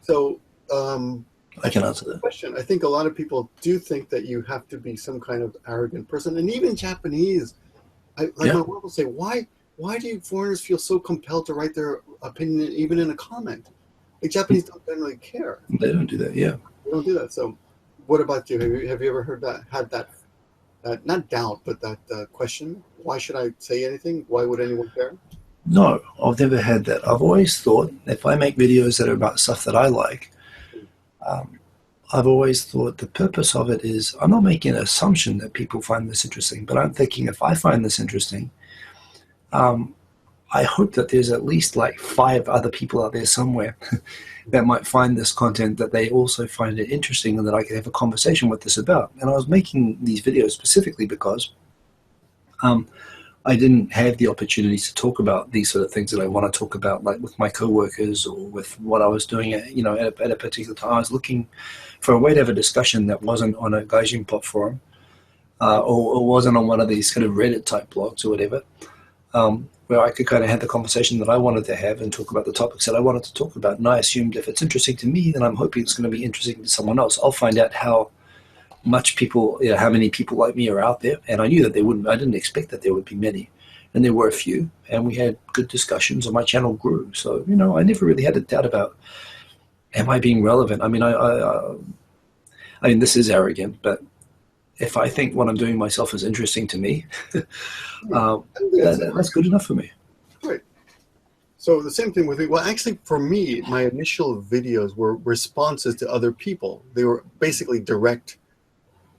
So I can answer that question. I think a lot of people do think that you have to be some kind of arrogant person, and even Japanese. My mom will say, "Why do you foreigners feel so compelled to write their opinion even in a comment?" Like Japanese don't generally care. They don't do that. Yeah, they don't do that. So, what about you? Have you ever had that not doubt, but that question? Why should I say anything? Why would anyone care? No, I've never had that. I've always thought if I make videos that are about stuff that I like. I've always thought the purpose of it is I'm not making an assumption that people find this interesting, but I'm thinking if I find this interesting, I hope that there's at least like 5 other people out there somewhere that might find this content that they also find it interesting and that I can have a conversation with this about. And I was making these videos specifically because I didn't have the opportunity to talk about these sort of things that I want to talk about, like with my coworkers or with what I was doing at a particular time. I was looking for a way to have a discussion that wasn't on a Gaijin Pop forum or wasn't on one of these kind of Reddit type blogs or whatever, where I could kind of have the conversation that I wanted to have and talk about the topics that I wanted to talk about. And I assumed if it's interesting to me, then I'm hoping it's going to be interesting to someone else. I'll find out how much people, how many people like me are out there. And I knew that I didn't expect that there would be many. And there were a few. And we had good discussions and my channel grew. So, I never really had a doubt about, am I being relevant? I mean, I mean, this is arrogant, but if I think what I'm doing myself is interesting to me, that's good enough for me. Right. So the same thing with me. Well, actually, for me, my initial videos were responses to other people. They were basically direct,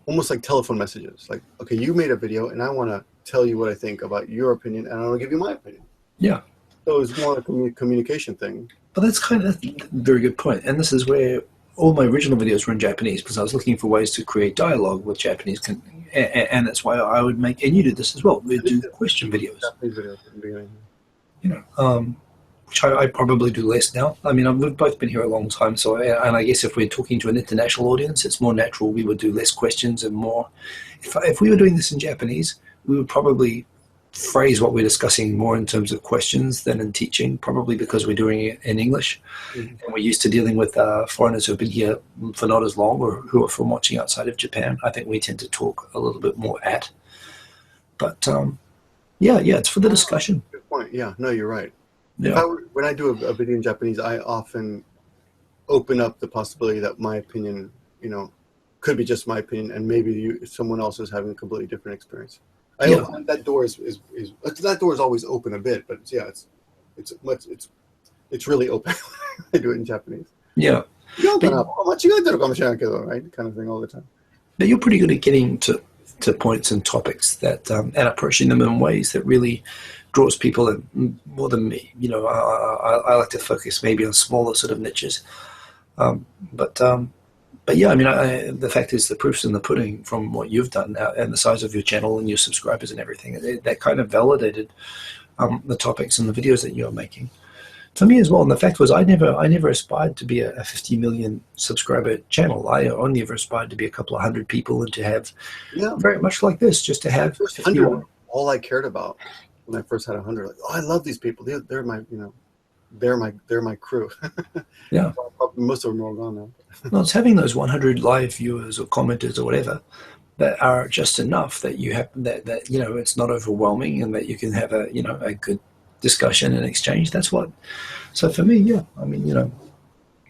almost like telephone messages. Like, okay, you made a video, and I want to tell you what I think about your opinion, and I want to give you my opinion. Yeah. So it was more like a communication thing. But that's a very good point. And this is where all my original videos were in Japanese because I was looking for ways to create dialogue with Japanese. And that's why I would make, and you did this as well, we'd do question videos. Japanese videos in the beginning. Which I probably do less now. I mean, we've both been here a long time, so and I guess if we're talking to an international audience, it's more natural. We would do less questions and more. If we were doing this in Japanese, we would probably phrase what we're discussing more in terms of questions than in teaching, probably because we're doing it in English. And we're used to dealing with foreigners who've been here for not as long or who are from watching outside of Japan. I think we tend to talk a little bit more at. But, yeah, it's for the discussion. Good point. Yeah, no, you're right. If Yeah. when I do a video in Japanese, I often open up the possibility that my opinion, could be just my opinion, and maybe someone else is having a completely different experience. Yeah. That door is that door is always open a bit, but it's really open. I do it in Japanese. Yeah. But, Right? Kind of thing all the time. but you're pretty good at getting to points and topics that and approaching them in ways that really draws people in more than me. I like to focus maybe on smaller sort of niches. Um, but but yeah, I mean, the fact is the proof's in the pudding from what you've done now and the size of your channel and your subscribers and everything. That kind of validated the topics and the videos that you're making. For me as well, and the fact was, I never aspired to be a 50 million subscriber channel. I only ever aspired to be a couple of hundred people and to have very much like this, just to have 100. All I cared about when I first had 100, like, oh, I love these people. They're my, they're my crew. Yeah. Most of them are all gone now. No, it's having those 100 live viewers or commenters or whatever that are just enough that you have that it's not overwhelming and that you can have a good discussion and exchange. That's what. So for me, yeah, I mean,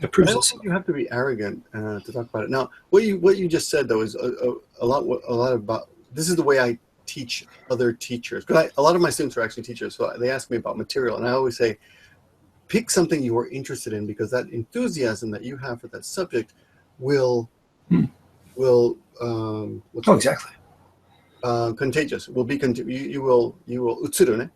it proves I don't think you have to be arrogant to talk about it. Now, what you just said though is a lot about. This is the way I teach other teachers, because a lot of my students are actually teachers, so they ask me about material, and I always say, pick something you are interested in, because that enthusiasm that you have for that subject will exactly. Contagious. Will be you will utsuru ne.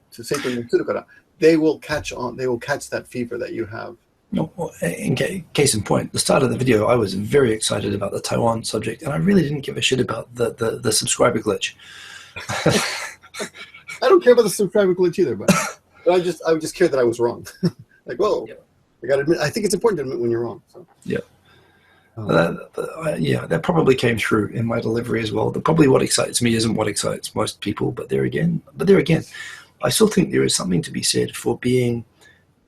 They will catch on. They will catch that fever that you have. No, well, in case in point, the start of the video, I was very excited about the Taiwan subject, and I really didn't give a shit about the subscriber glitch. I don't care about the subscriber glitch either, but I just care that I was wrong. Like, whoa, yeah. I gotta admit. I think it's important to admit when you're wrong. So. Yeah. That probably came through in my delivery as well. Probably what excites me isn't what excites most people, but there again, I still think there is something to be said for being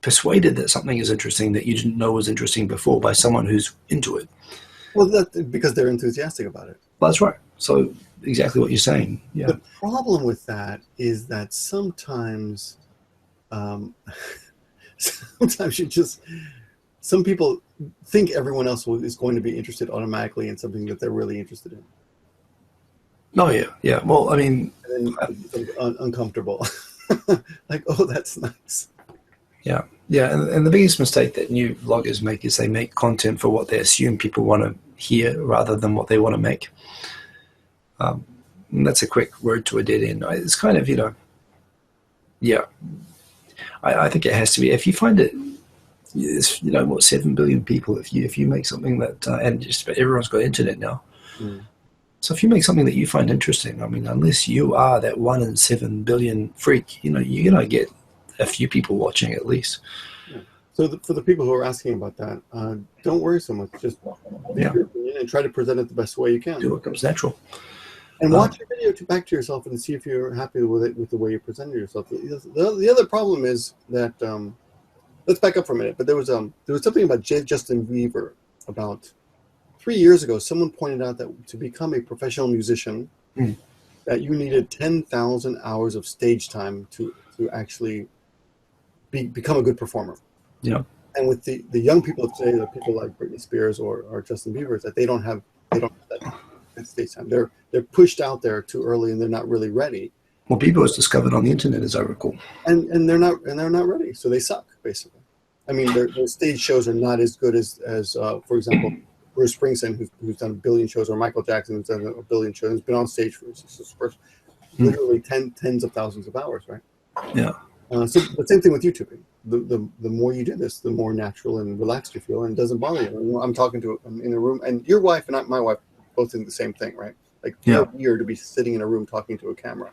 persuaded that something is interesting that you didn't know was interesting before by someone who's into it. Well, because they're enthusiastic about it. Well, that's right. So exactly what you're saying. Yeah. The problem with that is that sometimes some people think everyone else is going to be interested automatically in something that they're really interested in. Oh, yeah. Well, I mean... And then uncomfortable. Like, oh, that's nice. Yeah. And the biggest mistake that new vloggers make is they make content for what they assume people want to hear rather than what they want to make. And that's a quick word to a dead end. It's kind of, yeah. I think it has to be. If you find it... It's 7 billion people. If you make something that and just about everyone's got internet now, so if you make something that you find interesting, I mean, unless you are that 1 in 7 billion freak, you're gonna get a few people watching at least. Yeah. So for the people who are asking about that, don't worry so much. Just make your opinion and try to present it the best way you can. Do what comes natural. And watch your video back to yourself and see if you're happy with it, with the way you presented yourself. The other problem is that. Let's back up for a minute. But there was something about Justin Bieber about 3 years ago. Someone pointed out that to become a professional musician, that you needed 10,000 hours of stage time to actually become a good performer. Yeah. And with the young people today, the people like Britney Spears or Justin Bieber, is that they don't have that stage time. They're pushed out there too early and they're not really ready. Well, Bieber was discovered on the internet, as I recall. And they're not ready, so they suck basically. I mean, their stage shows are not as good as for example, Bruce Springsteen, who's done a billion shows, or Michael Jackson, who's done a billion shows, has been on stage for literally tens of thousands of hours, right? Yeah. So the same thing with YouTubing. The more you do this, the more natural and relaxed you feel, and it doesn't bother you. I'm talking to in a room, and your wife and my wife both think the same thing, right? Like, it's weird to be sitting in a room talking to a camera.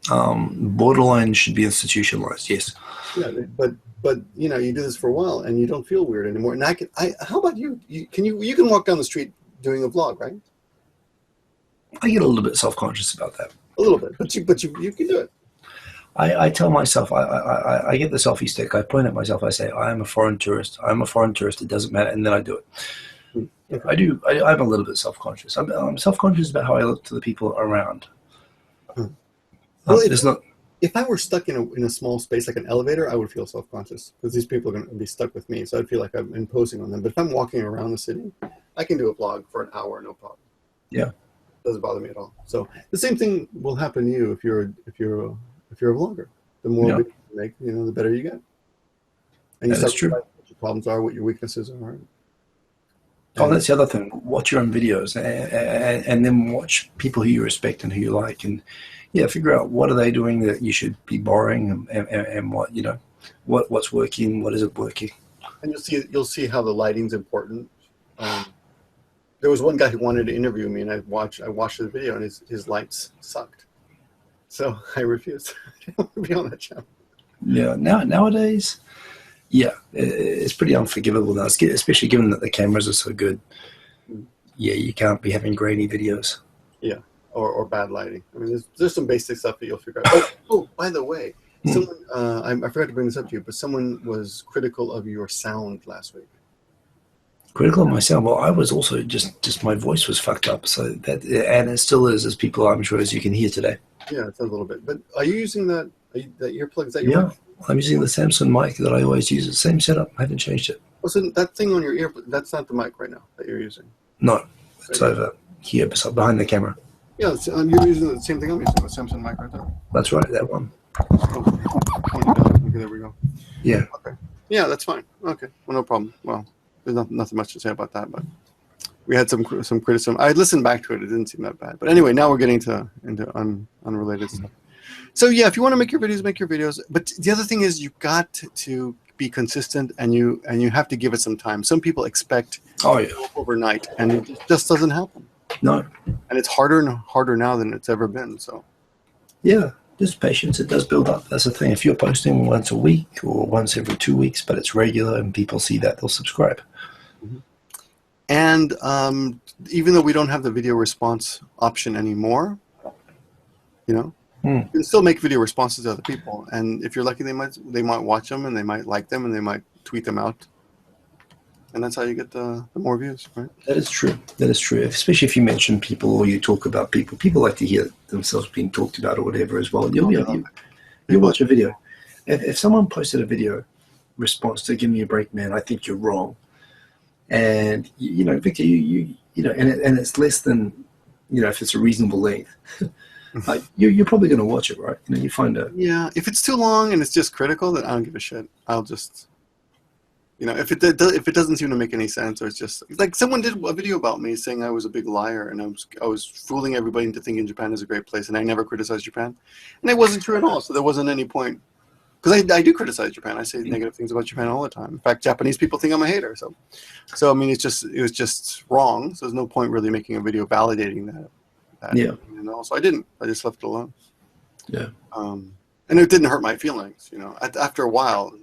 Borderline should be institutionalized. Yes. Yeah, but you do this for a while and you don't feel weird anymore. And how about you? You can walk down the street doing a vlog, right? I get a little bit self-conscious about that. A little bit, but you can do it. I tell myself, I get the selfie stick. I point at myself. I say, I am a foreign tourist. I'm a foreign tourist. It doesn't matter, and then I do it. Okay. I'm a little bit self-conscious. I'm self-conscious about how I look to the people around. Well, if I were stuck in a small space like an elevator, I would feel self-conscious because these people are going to be stuck with me. So I'd feel like I'm imposing on them. But if I'm walking around the city, I can do a vlog for an hour, no problem. Yeah. Doesn't bother me at all. So the same thing will happen to you if you're a vlogger. The more videos you make, the better you get. And you That's start true. what your problems are, what your weaknesses are. Oh, that's the other thing. Watch your own videos and then watch people who you respect and who you like, and figure out what are they doing that you should be borrowing, and what's working, what isn't working. And you'll see how the lighting's important. There was one guy who wanted to interview me, and I watched his video, and his lights sucked. So I refused to be on that channel. Yeah, nowadays, it's pretty unforgivable now, especially given that the cameras are so good. Yeah, you can't be having grainy videos. Yeah, or bad lighting. I mean, there's some basic stuff that you'll figure out. Oh, by the way, someone I forgot to bring this up to you, but someone was critical of your sound last week. Critical of my sound? Well, I was also just my voice was fucked up. So that, and it still is, as people, I'm sure, as you can hear today. Yeah, it's a little bit. But are you using that earplug? Is that your mic? I'm using the Samsung mic that I always use. The same setup. I haven't changed it. Well, so that thing on your ear, that's not the mic right now that you're using. No, it's over here behind the camera. Yeah, you're using the same thing I'm using, the Samsung mic right there. That's right, that one. Okay, there we go. Yeah. Okay. Yeah, that's fine. Okay, well, no problem. Well, there's nothing much to say about that, but we had some criticism. I listened back to it. It didn't seem that bad. But anyway, now we're getting into unrelated stuff. So yeah, if you want to make your videos, make your videos. But the other thing is you've got to be consistent, and you have to give it some time. Some people expect overnight, and it just doesn't happen. No. And it's harder and harder now than it's ever been. So yeah, just patience. It does build up. That's the thing. If you're posting once a week or once every 2 weeks, but it's regular and people see that, they'll subscribe. Mm-hmm. And even though we don't have the video response option anymore, you can still make video responses to other people. And if you're lucky, they might watch them, and they might like them, and they might tweet them out. And that's how you get the more views, right? That is true. That is true. Especially if you mention people or you talk about people. People like to hear themselves being talked about or whatever as well. You watch a video. If someone posted a video response to Gimmeabreakman, I think you're wrong. And, Victor, and it's less than, if it's a reasonable length, you're probably going to watch it, right? You find out. Yeah, if it's too long and it's just critical, then I don't give a shit. I'll just... if it doesn't seem to make any sense, or it's just like someone did a video about me saying I was a big liar and I was fooling everybody into thinking Japan is a great place, and I never criticized Japan, and it wasn't true at all. So there wasn't any point, because I do criticize Japan. I say negative things about Japan all the time. In fact, Japanese people think I'm a hater. So I mean, it was just wrong. So there's no point really making a video validating that. Yeah. So I didn't. I just left it alone. Yeah. And it didn't hurt my feelings. After a while.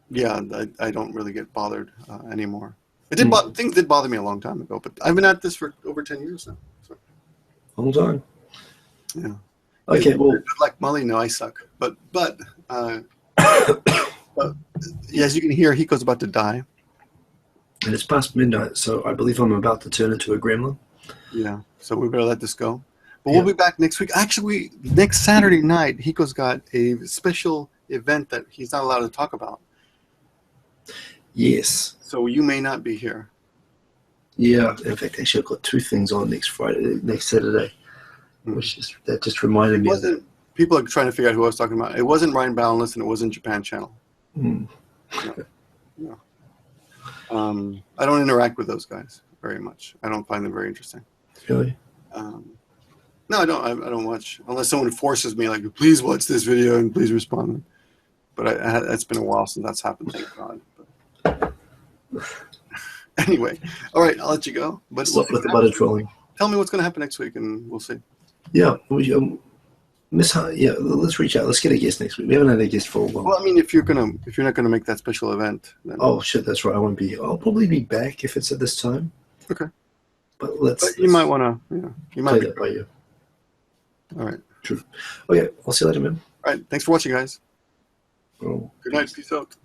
Yeah, I don't really get bothered anymore. Things did bother me a long time ago, but I've been at this for over 10 years now. So. Long time. Yeah. Okay, well, like Molly, no, I suck. But as you can hear, Hiko's about to die. And it's past midnight, so I believe I'm about to turn into a gremlin. Yeah, so we better let this go. But we'll be back next week. Actually, next Saturday night, Hiko's got a special event that he's not allowed to talk about. Yes. So you may not be here. Yeah. In fact, actually, I've got 2 things on next Saturday, that just reminded me of that. People are trying to figure out who I was talking about. It wasn't Ryan Boundless, and it wasn't Japan Channel. No. I don't interact with those guys very much. I don't find them very interesting. Really? No, I don't. I don't watch unless someone forces me, like, please watch this video and please respond. But it's been a while since that's happened. Thank God. Anyway, all right, I'll let you go. But stop with the butter trolling. Tell me what's going to happen next week, and we'll see. Yeah, let's reach out. Let's get a guest next week. We haven't had a guest for a while. Well, I mean, if you're not gonna make that special event, then... Oh shit, that's right. I won't be. I'll probably be back if it's at this time. Okay. But you might want to. Yeah, you might play that by you. All right. True. Okay, I'll see you later, man. All right. Thanks for watching, guys. Oh, good night. Peace out.